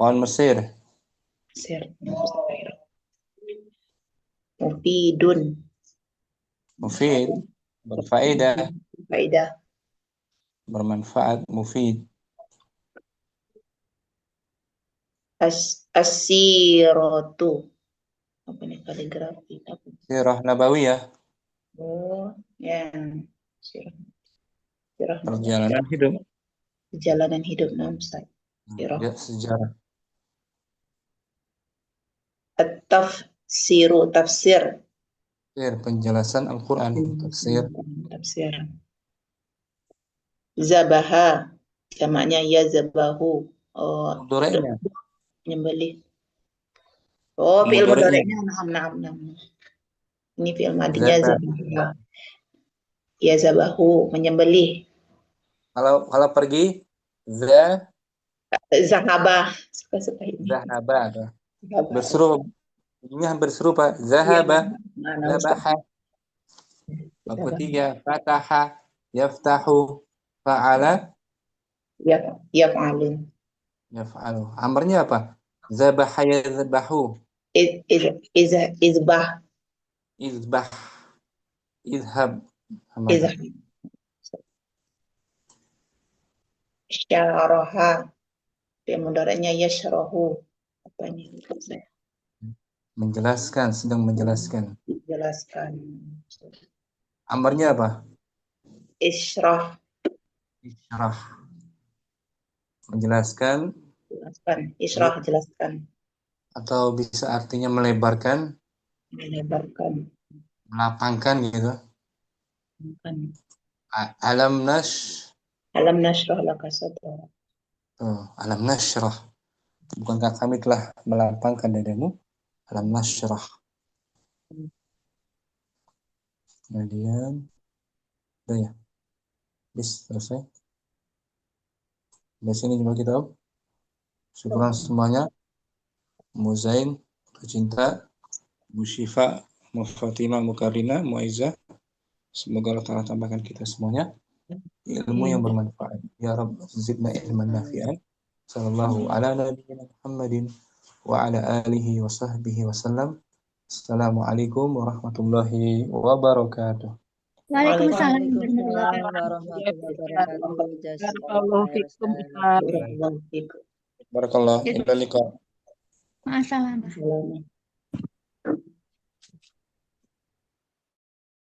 Speaker 1: Pound Mesir. Mufid berfaedah. Bermanfaat, mufid.
Speaker 3: As-siratu. Apa ini kaligrafi?
Speaker 1: Sirah Nabawiyah.
Speaker 3: Oh, ya. Sirah
Speaker 1: Perjalanan hidup.
Speaker 3: Perjalanan hidup Ustaz.
Speaker 1: Ya, sejarah.
Speaker 3: At-tafsiru tafsir.
Speaker 1: Penjelasan Al-Quran. Tafsir.
Speaker 3: Zabaha jamaknya yazbahu. Oh,
Speaker 1: Mudhari'nya.
Speaker 3: Menyembelih. Oh, fi'il mudhari'nya nah. Ini fi'il madinya zabaha. Yazbahu menyembelih.
Speaker 1: Kalau pergi
Speaker 3: Zahaba. Suka ini.
Speaker 1: Zahaba. Berseru. Ini hampir serupa. Zahaba. Zabaha. Bab ketiga. Fataha. Yaftahu. Fa'ala.
Speaker 3: Yaf'alu.
Speaker 1: Amarnya apa? Zabaha yazbahu.
Speaker 3: Izbah.
Speaker 1: Izbah. Izhab.
Speaker 3: Syaraha. Fi'il mudhari'nya yashrahu. Apa ini?
Speaker 1: Sedang menjelaskan.
Speaker 3: Jelaskan.
Speaker 1: Amarnya apa?
Speaker 3: Isyrah.
Speaker 1: Menjelaskan.
Speaker 3: Isyrah jelaskan.
Speaker 1: atau bisa artinya melebarkan,
Speaker 3: melebarkan.
Speaker 1: melapangkan gitu.
Speaker 3: Bukan.
Speaker 1: Alam
Speaker 3: Alam nashrah laka sadrak.
Speaker 1: alam nashrah. Bukankah kami telah melapangkan dadamu? Alam nashrah. Kemudian, udah ya. Bis, selesai. Di sini juga kita syukuran semuanya. Muzain, Cinta, Bu Syifa, Mu Fatimah, Mu Karina, Mu Aiza. Semoga Allah Ta'ala tambahkan kita semuanya ilmu yang bermanfaat. Ya Rabb, zidna ilman nafi'an. Sallallahu ala nabiyyina Muhammadin wa ala alihi wa sahbihi wa sallam. Assalamualaikum warahmatullahi wabarakatuh.
Speaker 4: Waalaikumsalam
Speaker 6: Waalaikumsalam
Speaker 4: warahmatullahi
Speaker 6: warahmatullahi wabarakatuh.
Speaker 5: Barakallahu
Speaker 6: Jazakallah khair,
Speaker 5: fikum,
Speaker 6: Ustaz.
Speaker 5: Ustaz.
Speaker 3: Barakallahu fiik.
Speaker 1: Barakallah. Ila liqa.
Speaker 7: Ma'assalam.
Speaker 3: Assalamualaikum.